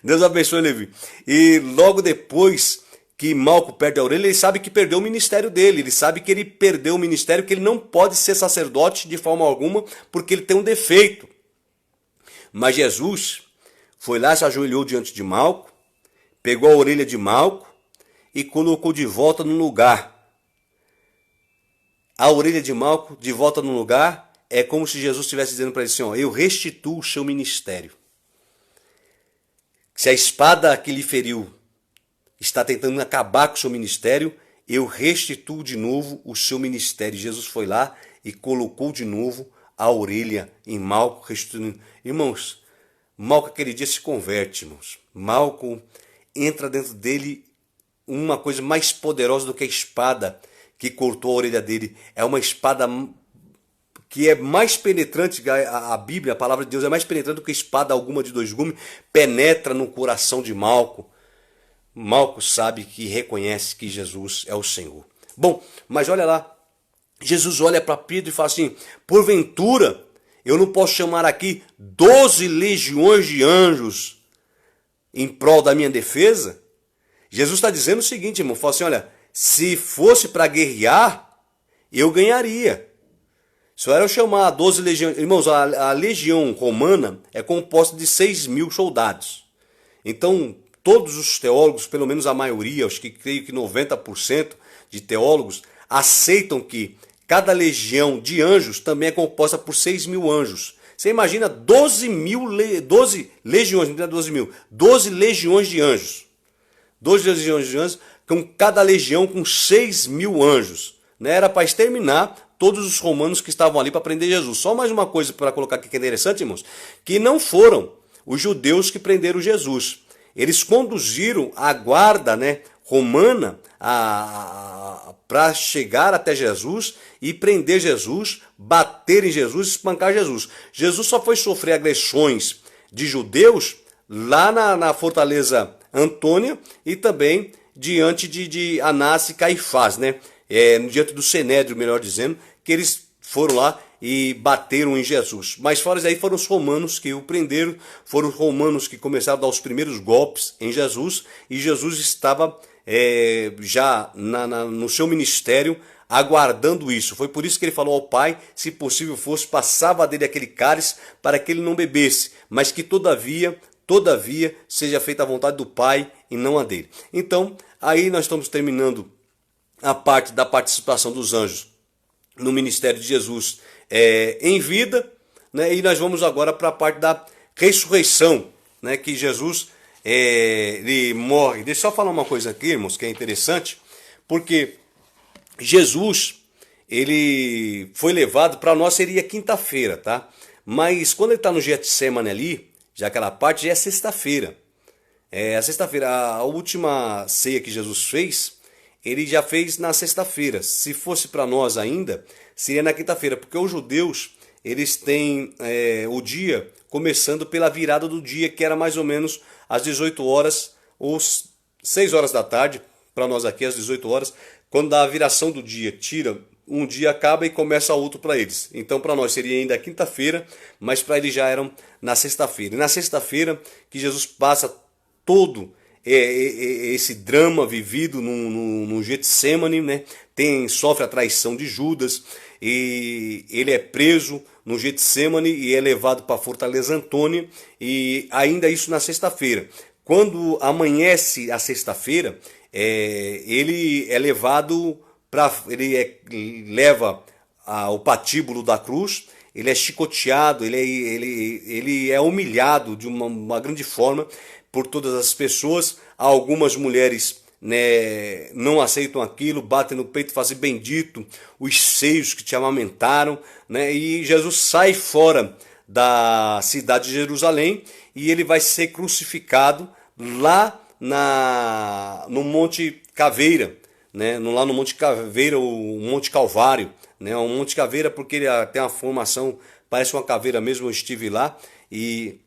Speaker 1: Deus abençoe, Levi. E logo depois que Malco perde a orelha, ele sabe que perdeu o ministério dele, ele sabe que ele perdeu o ministério, que ele não pode ser sacerdote de forma alguma, porque ele tem um defeito. Mas Jesus foi lá, se ajoelhou diante de Malco, pegou a orelha de Malco e colocou de volta no lugar. A orelha de Malco de volta no lugar é como se Jesus estivesse dizendo para ele assim: ó, eu restituo o seu ministério. Se a espada que lhe feriu está tentando acabar com o seu ministério, eu restituo de novo o seu ministério. Jesus foi lá e colocou de novo a orelha em Malco, restituindo. Irmãos, Malco aquele dia se converte, irmãos. Malco entra dentro dele uma coisa mais poderosa do que a espada que cortou a orelha dele. É uma espada que é mais penetrante, a Bíblia, a palavra de Deus é mais penetrante do que espada alguma de dois gumes, penetra no coração de Malco. Malco sabe que reconhece que Jesus é o Senhor. Bom, mas olha lá, Jesus olha para Pedro e fala assim: porventura eu não posso chamar aqui 12 legiões de anjos em prol da minha defesa? Jesus está dizendo o seguinte, irmão, fala assim: olha, se fosse para guerrear, eu ganharia. Só era eu chamar 12 legiões. Irmãos, a legião romana é composta de 6.000 soldados. Então, todos os teólogos, pelo menos a maioria, acho que creio que 90% de teólogos, aceitam que cada legião de anjos também é composta por 6.000 anjos. Você imagina 12 legiões, não é 12 mil, 12 legiões de anjos. 12 legiões de anjos, com cada legião com 6.000 anjos. Era para exterminar todos os romanos que estavam ali para prender Jesus. Só mais uma coisa para colocar aqui que é interessante, irmãos, que não foram os judeus que prenderam Jesus. Eles conduziram a guarda, né, romana para chegar até Jesus e prender Jesus, bater em Jesus, espancar Jesus. Jesus só foi sofrer agressões de judeus lá na fortaleza Antônia e também diante de Anás e Caifás, né? Diante do Sinédrio, melhor dizendo, que eles foram lá e bateram em Jesus. Mas fora isso aí foram os romanos que o prenderam, foram os romanos que começaram a dar os primeiros golpes em Jesus, e Jesus estava já no seu ministério aguardando isso. Foi por isso que ele falou ao Pai, se possível fosse, passava dele aquele cálice para que ele não bebesse, mas que todavia seja feita a vontade do Pai e não a dele. Então, aí nós estamos terminando a parte da participação dos anjos no ministério de Jesus em vida, né? E nós vamos agora para a parte da ressurreição, né? Que Jesus ele morre. Deixa eu só falar uma coisa aqui, irmãos, que é interessante, porque Jesus, ele foi levado, para nós seria quinta-feira, tá? Mas quando ele está no Getsemane ali, já aquela parte já é sexta-feira. A sexta-feira, a última ceia que Jesus fez, ele já fez na sexta-feira. Se fosse para nós ainda, seria na quinta-feira, porque os judeus, eles têm o dia começando pela virada do dia, que era mais ou menos às 18 horas ou 6 horas da tarde, para nós aqui às 18 horas, quando dá a viração do dia, tira um dia, acaba e começa outro para eles. Então para nós seria ainda quinta-feira, mas para eles já eram na sexta-feira. E na sexta-feira que Jesus passa todo esse drama vivido no Getsemane, né? Sofre a traição de Judas, e ele é preso no Getsemane e é levado para a fortaleza Antônia, e ainda isso na sexta-feira. Quando amanhece a sexta-feira, ele é levado ele leva o patíbulo da cruz, ele é chicoteado, ele é humilhado de uma grande forma por todas as pessoas. Algumas mulheres, né, não aceitam aquilo, batem no peito e fazem bendito os seios que te amamentaram, né? E Jesus sai fora da cidade de Jerusalém e ele vai ser crucificado lá no Monte Caveira, né? Lá no Monte Caveira, o Monte Calvário, né? Um Monte Caveira porque ele tem uma formação, parece uma caveira mesmo. Eu estive lá e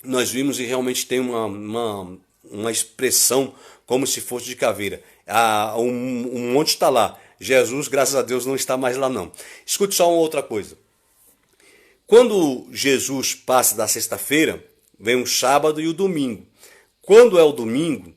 Speaker 1: nós vimos, e realmente tem uma expressão como se fosse de caveira. O monte está lá. Jesus, graças a Deus, não está mais lá não. Escute só uma outra coisa. Quando Jesus passa da sexta-feira, vem o sábado e o domingo. Quando é o domingo,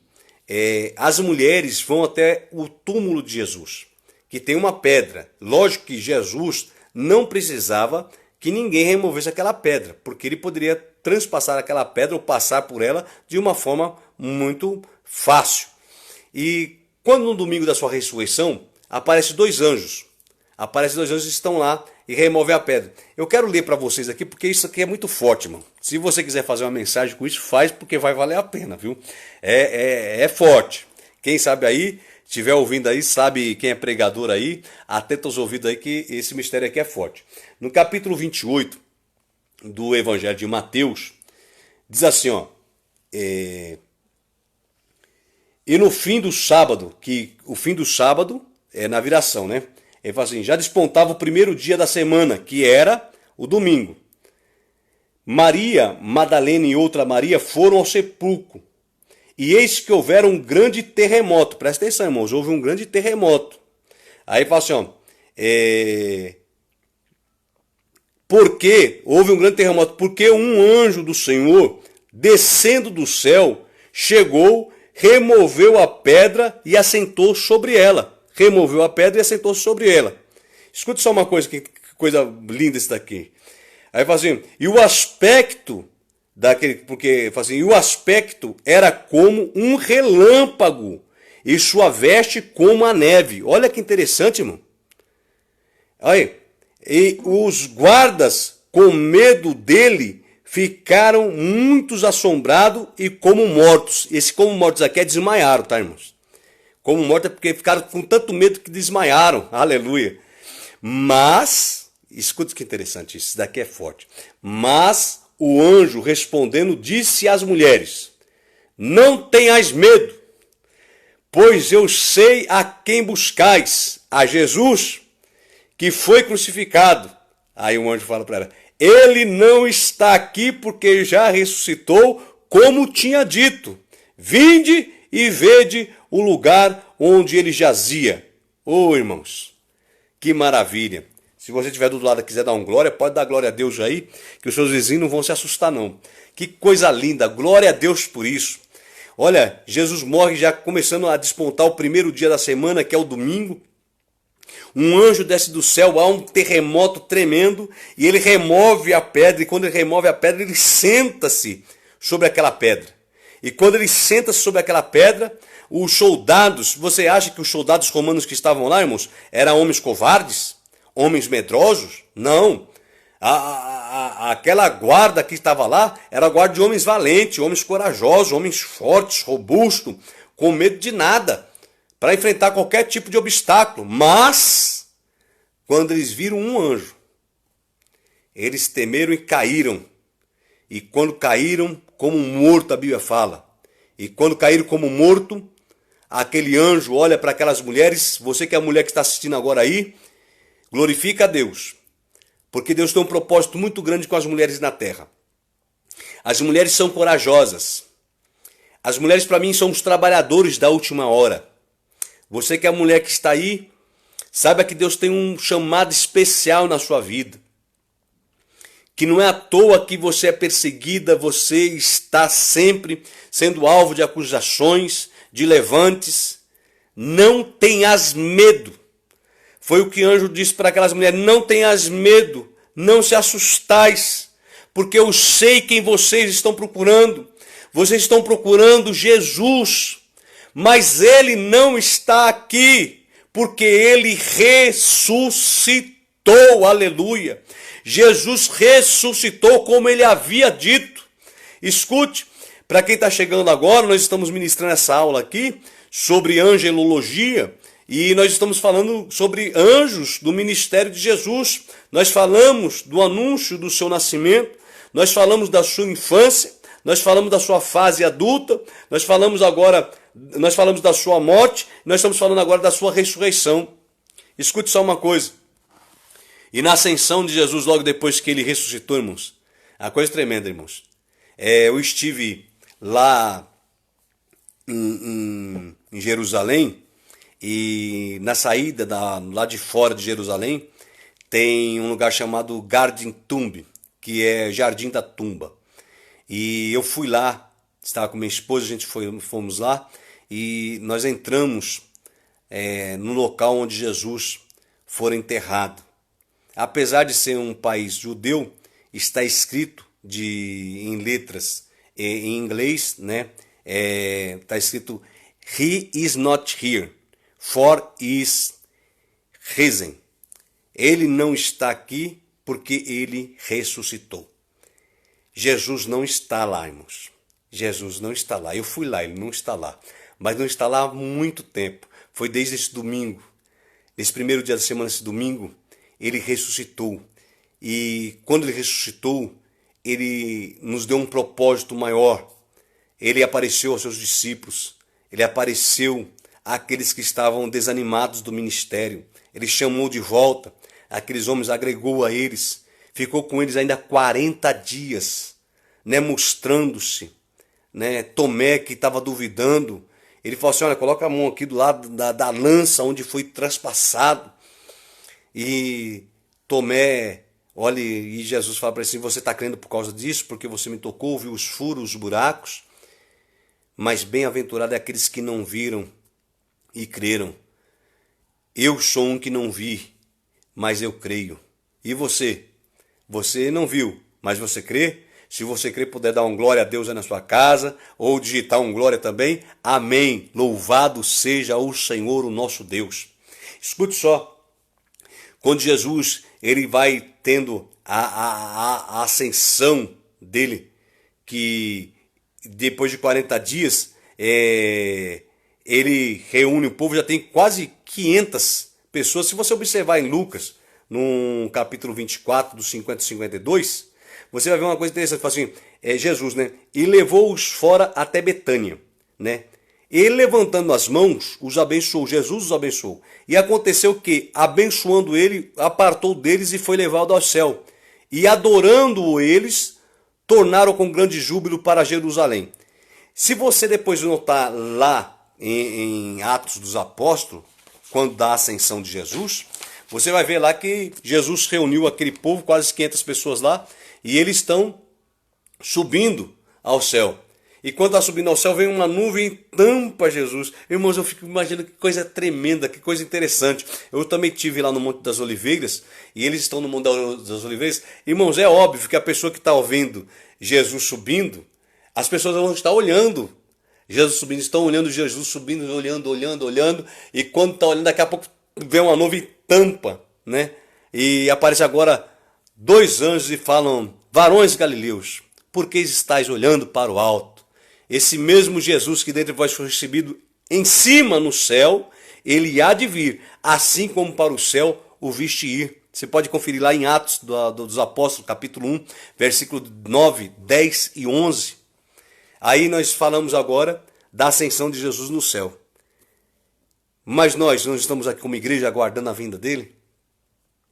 Speaker 1: as mulheres vão até o túmulo de Jesus, que tem uma pedra. Lógico que Jesus não precisava que ninguém removesse aquela pedra, porque ele poderia transpassar aquela pedra ou passar por ela de uma forma muito fácil. E quando no domingo da sua ressurreição, aparecem dois anjos. Estão lá e removem a pedra. Eu quero ler para vocês aqui, porque isso aqui é muito forte, irmão. Se você quiser fazer uma mensagem com isso, faz, porque vai valer a pena, viu? É forte. Quem sabe aí, estiver ouvindo aí, sabe quem é pregador aí, atenta os ouvidos aí que esse mistério aqui é forte. No capítulo 28 do Evangelho de Mateus, diz assim, ó, e no fim do sábado, que o fim do sábado é na viração, né? Ele fala assim, já despontava o primeiro dia da semana, que era o domingo. Maria Madalena e outra Maria foram ao sepulcro. E eis que houveram um grande terremoto. Presta atenção, irmãos, houve um grande terremoto. Aí fala assim, ó, porque houve um grande terremoto, porque um anjo do Senhor, descendo do céu, chegou, removeu a pedra e assentou sobre ela. Removeu a pedra e assentou sobre ela. Escute só uma coisa, que coisa linda isso daqui. Aí fala assim, e o aspecto daquele, porque fala assim, e o aspecto era como um relâmpago, e sua veste como a neve. Olha que interessante, irmão. Aí, e os guardas, com medo dele, ficaram muitos assombrados e como mortos. Esse como mortos aqui é desmaiaram, tá, irmãos? Como mortos é porque ficaram com tanto medo que desmaiaram. Aleluia. Mas, escuta que interessante, isso daqui é forte. Mas o anjo respondendo disse às mulheres: não tenhais medo, pois eu sei a quem buscais, a Jesus, que foi crucificado. Aí o anjo fala para ela: ele não está aqui porque já ressuscitou, como tinha dito. Vinde e vede o lugar onde ele jazia. Ô irmãos, que maravilha. Se você estiver do lado e quiser dar um glória, pode dar glória a Deus aí, que os seus vizinhos não vão se assustar não. Que coisa linda, glória a Deus por isso. Olha, Jesus morre já começando a despontar o primeiro dia da semana, que é o domingo. Um anjo desce do céu, há um terremoto tremendo e ele remove a pedra. E quando ele remove a pedra, ele senta-se sobre aquela pedra. E quando ele senta-se sobre aquela pedra, os soldados, você acha que os soldados romanos que estavam lá, irmãos, eram homens covardes? Homens medrosos? Não. Aquela guarda que estava lá era guarda de homens valentes, homens corajosos, homens fortes, robustos, com medo de nada, para enfrentar qualquer tipo de obstáculo. Mas, quando eles viram um anjo, eles temeram e caíram. E quando caíram, como morto, a Bíblia fala. E quando caíram como morto, aquele anjo olha para aquelas mulheres. Você que é a mulher que está assistindo agora aí, glorifica a Deus. Porque Deus tem um propósito muito grande com as mulheres na terra. As mulheres são corajosas. As mulheres, para mim, são os trabalhadores da última hora. Você que é a mulher que está aí, saiba que Deus tem um chamado especial na sua vida. Que não é à toa que você é perseguida, você está sempre sendo alvo de acusações, de levantes. Não tenhas medo. Foi o que o anjo disse para aquelas mulheres: não tenhas medo, não se assustais, porque eu sei quem vocês estão procurando. Vocês estão procurando Jesus, mas ele não está aqui, porque ele ressuscitou, aleluia. Jesus ressuscitou como ele havia dito. Escute, para quem está chegando agora, nós estamos ministrando essa aula aqui sobre angelologia, e nós estamos falando sobre anjos do ministério de Jesus. Nós falamos do anúncio do seu nascimento, nós falamos da sua infância, nós falamos da sua fase adulta, nós falamos da sua morte, nós estamos falando agora da sua ressurreição. Escute só uma coisa. E na ascensão de Jesus, logo depois que ele ressuscitou, irmãos, a coisa tremenda, irmãos. Eu estive lá em Jerusalém, e na saída lá de fora de Jerusalém tem um lugar chamado Garden Tomb, que é Jardim da Tumba. E eu fui lá, estava com minha esposa, fomos lá e nós entramos no local onde Jesus foi enterrado. Apesar de ser um país judeu, está escrito em letras em inglês, né? Está escrito He is not here, for is risen. Ele não está aqui porque ele ressuscitou. Jesus não está lá, irmãos. Jesus não está lá. Eu fui lá, ele não está lá. Mas não está lá há muito tempo. Foi desde esse domingo. Nesse primeiro dia da semana, esse domingo, ele ressuscitou. E quando ele ressuscitou, ele nos deu um propósito maior. Ele apareceu aos seus discípulos. Ele apareceu àqueles que estavam desanimados do ministério. Ele chamou de volta aqueles homens, agregou a eles. Ficou com eles ainda 40 dias, né, mostrando-se. Né, Tomé, que estava duvidando, ele falou assim: olha, coloca a mão aqui do lado da lança onde foi traspassado. E Tomé, olha, e Jesus fala para ele assim: você está crendo por causa disso, porque você me tocou, viu os furos, os buracos? Mas bem-aventurado é aqueles que não viram e creram. Eu sou um que não vi, mas eu creio. E você? Você não viu, mas você crê? Se você crê, puder dar um glória a Deus aí na sua casa, ou digitar um glória também, amém. Louvado seja o Senhor, o nosso Deus. Escute só, quando Jesus ele vai tendo a ascensão dele, que depois de 40 dias, ele reúne o povo, já tem quase 500 pessoas. Se você observar em Lucas, no capítulo 24, dos 50 e 52, você vai ver uma coisa interessante, fala assim, Jesus, né? E levou-os fora até Betânia, né? Ele levantando as mãos, os abençoou, Jesus os abençoou. E aconteceu que, abençoando ele, apartou deles e foi levado ao céu. E adorando-o eles, tornaram com grande júbilo para Jerusalém. Se você depois notar lá em Atos dos Apóstolos, quando dá a ascensão de Jesus, você vai ver lá que Jesus reuniu aquele povo, quase 500 pessoas lá, e eles estão subindo ao céu. E quando está subindo ao céu, vem uma nuvem e tampa Jesus. Irmãos, eu fico imaginando que coisa tremenda, que coisa interessante. Eu também estive lá no Monte das Oliveiras, e eles estão no Monte das Oliveiras. Irmãos, é óbvio que a pessoa que está ouvindo Jesus subindo, as pessoas vão estar olhando Jesus subindo, estão olhando Jesus subindo, olhando, e quando está olhando, daqui a pouco vem uma nuvem e tampa, né? E aparece agora dois anjos e falam, varões galileus, por que estáis olhando para o alto? Esse mesmo Jesus que dentre vós foi recebido em cima no céu, ele há de vir, assim como para o céu o viste ir. Você pode conferir lá em Atos dos Apóstolos, capítulo 1, versículo 9, 10 e 11. Aí nós falamos agora da ascensão de Jesus no céu. Mas nós estamos aqui como igreja aguardando a vinda dele?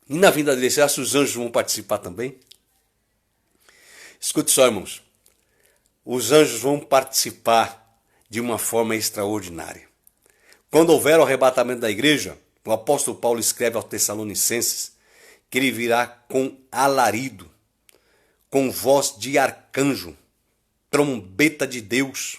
Speaker 1: E na vinda dele, será que os anjos vão participar também? Escute só, irmãos. Os anjos vão participar de uma forma extraordinária. Quando houver o arrebatamento da igreja, o apóstolo Paulo escreve aos Tessalonicenses que ele virá com alarido, com voz de arcanjo, trombeta de Deus.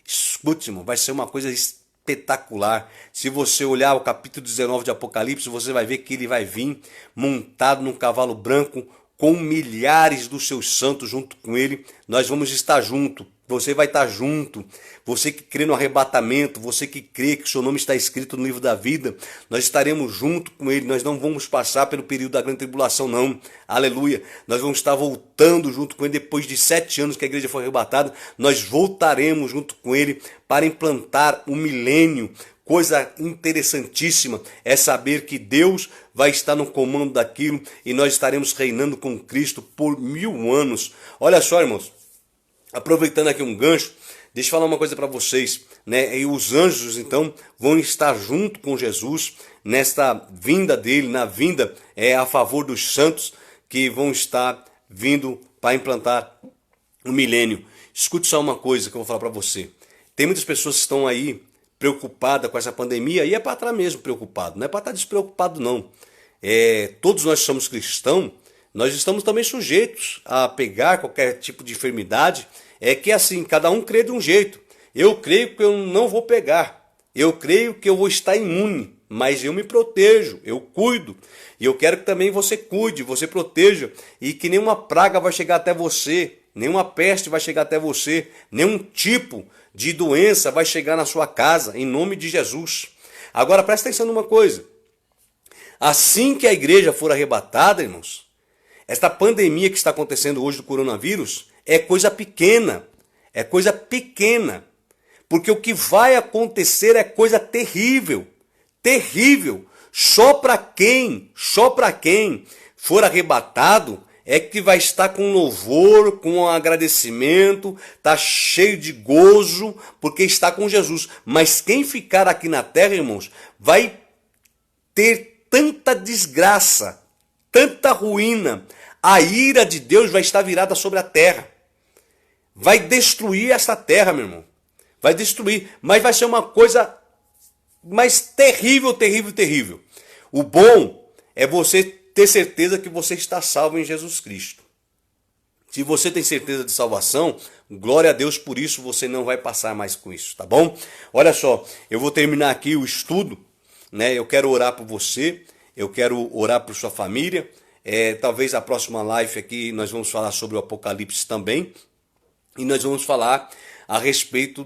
Speaker 1: Escute, irmão, vai ser uma coisa espetacular. Se você olhar o capítulo 19 de Apocalipse, você vai ver que ele vai vir montado num cavalo branco, com milhares dos seus santos junto com ele. Nós vamos estar junto. Você vai estar junto. Você que crê no arrebatamento, você que crê que o seu nome está escrito no livro da vida, nós estaremos junto com ele. Nós não vamos passar pelo período da grande tribulação, não. Aleluia. Nós vamos estar voltando junto com ele depois de 7 anos que a igreja foi arrebatada. Nós voltaremos junto com ele para implantar o milênio. Coisa interessantíssima é saber que Deus vai estar no comando daquilo e nós estaremos reinando com Cristo por 1000 anos. Olha só, irmãos, aproveitando aqui um gancho, deixa eu falar uma coisa para vocês, né? E os anjos, então, vão estar junto com Jesus nesta vinda dele, na vinda a favor dos santos que vão estar vindo para implantar o milênio. Escute só uma coisa que eu vou falar para você. Tem muitas pessoas que estão aí preocupada com essa pandemia, e é para estar mesmo preocupado, não é para estar despreocupado não. Todos nós somos cristãos, nós estamos também sujeitos a pegar qualquer tipo de enfermidade, que assim, cada um crê de um jeito. Eu creio que eu não vou pegar, eu creio que eu vou estar imune, mas eu me protejo, eu cuido, e eu quero que também você cuide, você proteja, e que nenhuma praga vai chegar até você, nenhuma peste vai chegar até você, nenhum tipo de doença vai chegar na sua casa, em nome de Jesus. Agora presta atenção numa coisa, assim que a igreja for arrebatada, irmãos, esta pandemia que está acontecendo hoje do coronavírus é coisa pequena, porque o que vai acontecer é coisa terrível, terrível. Só para quem for arrebatado é que vai estar com louvor, com agradecimento, está cheio de gozo, porque está com Jesus. Mas quem ficar aqui na terra, irmãos, vai ter tanta desgraça, tanta ruína. A ira de Deus vai estar virada sobre a terra. Vai destruir esta terra, meu irmão. Vai destruir, mas vai ser uma coisa mais terrível, terrível, terrível. O bom é você ter certeza que você está salvo em Jesus Cristo. Se você tem certeza de salvação, glória a Deus por isso, você não vai passar mais com isso, tá bom? Olha só, eu vou terminar aqui o estudo, né? Eu quero orar por você, eu quero orar por sua família. Talvez a próxima live aqui nós vamos falar sobre o Apocalipse também, e nós vamos falar a respeito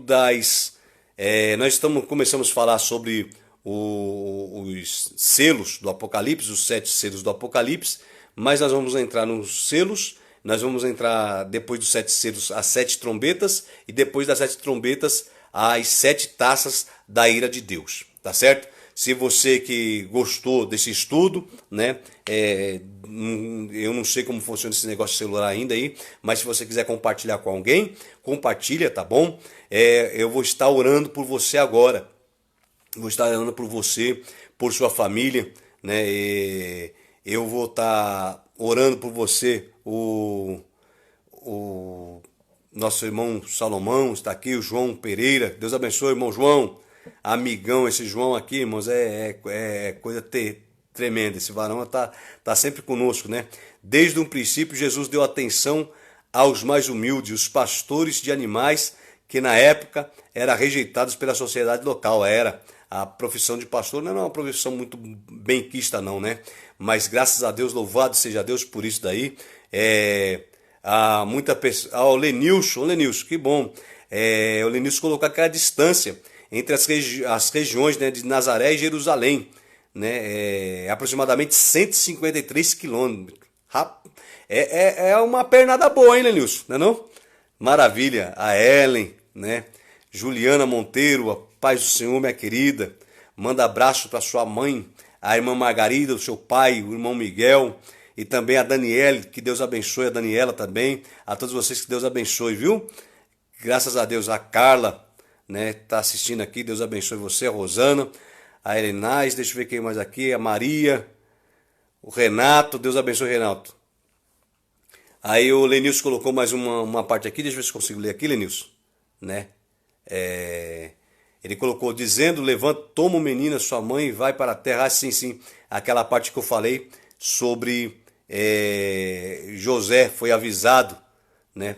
Speaker 1: começamos a falar sobre os selos do Apocalipse, os 7 selos do Apocalipse, mas nós vamos entrar nos selos, nós vamos entrar depois dos 7 selos as 7 trombetas, e depois das 7 trombetas as 7 taças da ira de Deus, tá certo? Se você que gostou desse estudo, né? Eu não sei como funciona esse negócio de celular ainda aí, mas se você quiser compartilhar com alguém, compartilha, tá bom? Eu vou estar orando por você agora. Vou estar orando por você, por sua família, né? Eu vou estar orando por você, o nosso irmão Salomão está aqui, o João Pereira. Deus abençoe, irmão João. Amigão, esse João aqui, irmãos, é coisa tremenda. Esse varão tá sempre conosco, né? Desde um princípio, Jesus deu atenção aos mais humildes, os pastores de animais que na época eram rejeitados pela sociedade local. A profissão de pastor não é uma profissão muito benquista não, né? Mas graças a Deus, louvado seja Deus por isso daí. Há muita pessoa. O Lenilson, que bom. O Lenilson colocou aquela distância entre as regiões, né, de Nazaré e Jerusalém, né? Aproximadamente 153 quilômetros. É uma pernada boa, hein, Lenilson? Não é não? Maravilha. A Ellen, né? Juliana Monteiro, a paz do Senhor, minha querida. Manda abraço para sua mãe, a irmã Margarida, o seu pai, o irmão Miguel, e também a Daniele, que Deus abençoe, a Daniela também. A todos vocês que Deus abençoe, viu? Graças a Deus, a Carla, né, tá assistindo aqui, Deus abençoe você, a Rosana, a Elenais, deixa eu ver quem mais aqui, a Maria, o Renato, Deus abençoe, Renato. Aí o Lenilson colocou mais uma parte aqui, deixa eu ver se consigo ler aqui, Lenilson, né? Ele colocou, dizendo, levanta, toma o menino, sua mãe, e vai para a terra. Ah, sim, aquela parte que eu falei sobre José foi avisado, né,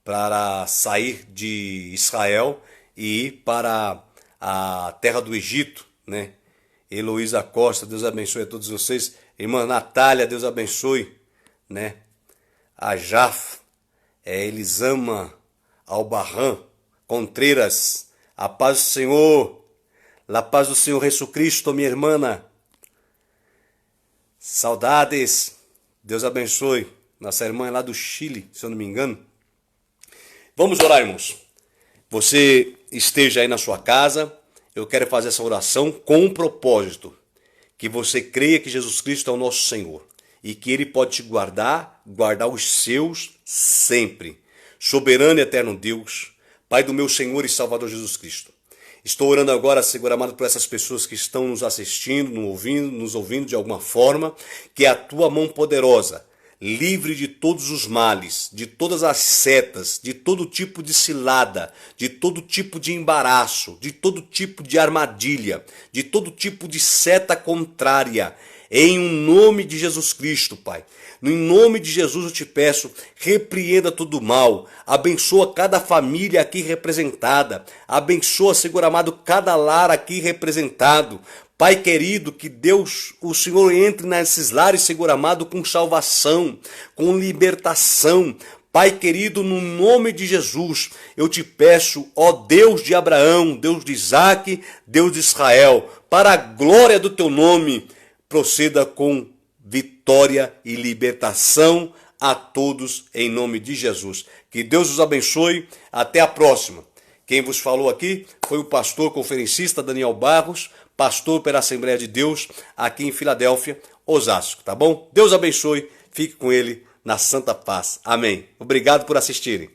Speaker 1: para sair de Israel e ir para a terra do Egito, né? Heloísa Costa, Deus abençoe a todos vocês. Irmã Natália, Deus abençoe, né? A Jaf, Elisama Albarran Contreiras, a paz do Senhor, a paz do Senhor Jesucristo, minha irmã. Saudades, Deus abençoe. Nossa irmã é lá do Chile, se eu não me engano. Vamos orar, irmãos. Você esteja aí na sua casa, eu quero fazer essa oração com um propósito. Que você creia que Jesus Cristo é o nosso Senhor e que Ele pode te guardar os seus sempre. Soberano e eterno Deus, Pai do meu Senhor e Salvador Jesus Cristo. Estou orando agora, Senhor amado, por essas pessoas que estão nos assistindo, nos ouvindo de alguma forma, que a tua mão poderosa, livre de todos os males, de todas as setas, de todo tipo de cilada, de todo tipo de embaraço, de todo tipo de armadilha, de todo tipo de seta contrária, em nome de Jesus Cristo, Pai. Em nome de Jesus eu te peço, repreenda todo o mal, abençoa cada família aqui representada, abençoa, Senhor amado, cada lar aqui representado. Pai querido, que Deus, o Senhor entre nesses lares, Senhor amado, com salvação, com libertação. Pai querido, no nome de Jesus, eu te peço, ó Deus de Abraão, Deus de Isaac, Deus de Israel, para a glória do teu nome, proceda com vitória e libertação a todos em nome de Jesus. Que Deus os abençoe. Até a próxima. Quem vos falou aqui foi o pastor conferencista Daniel Barros, pastor pela Assembleia de Deus aqui em Filadélfia, Osasco, tá bom? Deus abençoe. Fique com ele na santa paz. Amém. Obrigado por assistirem.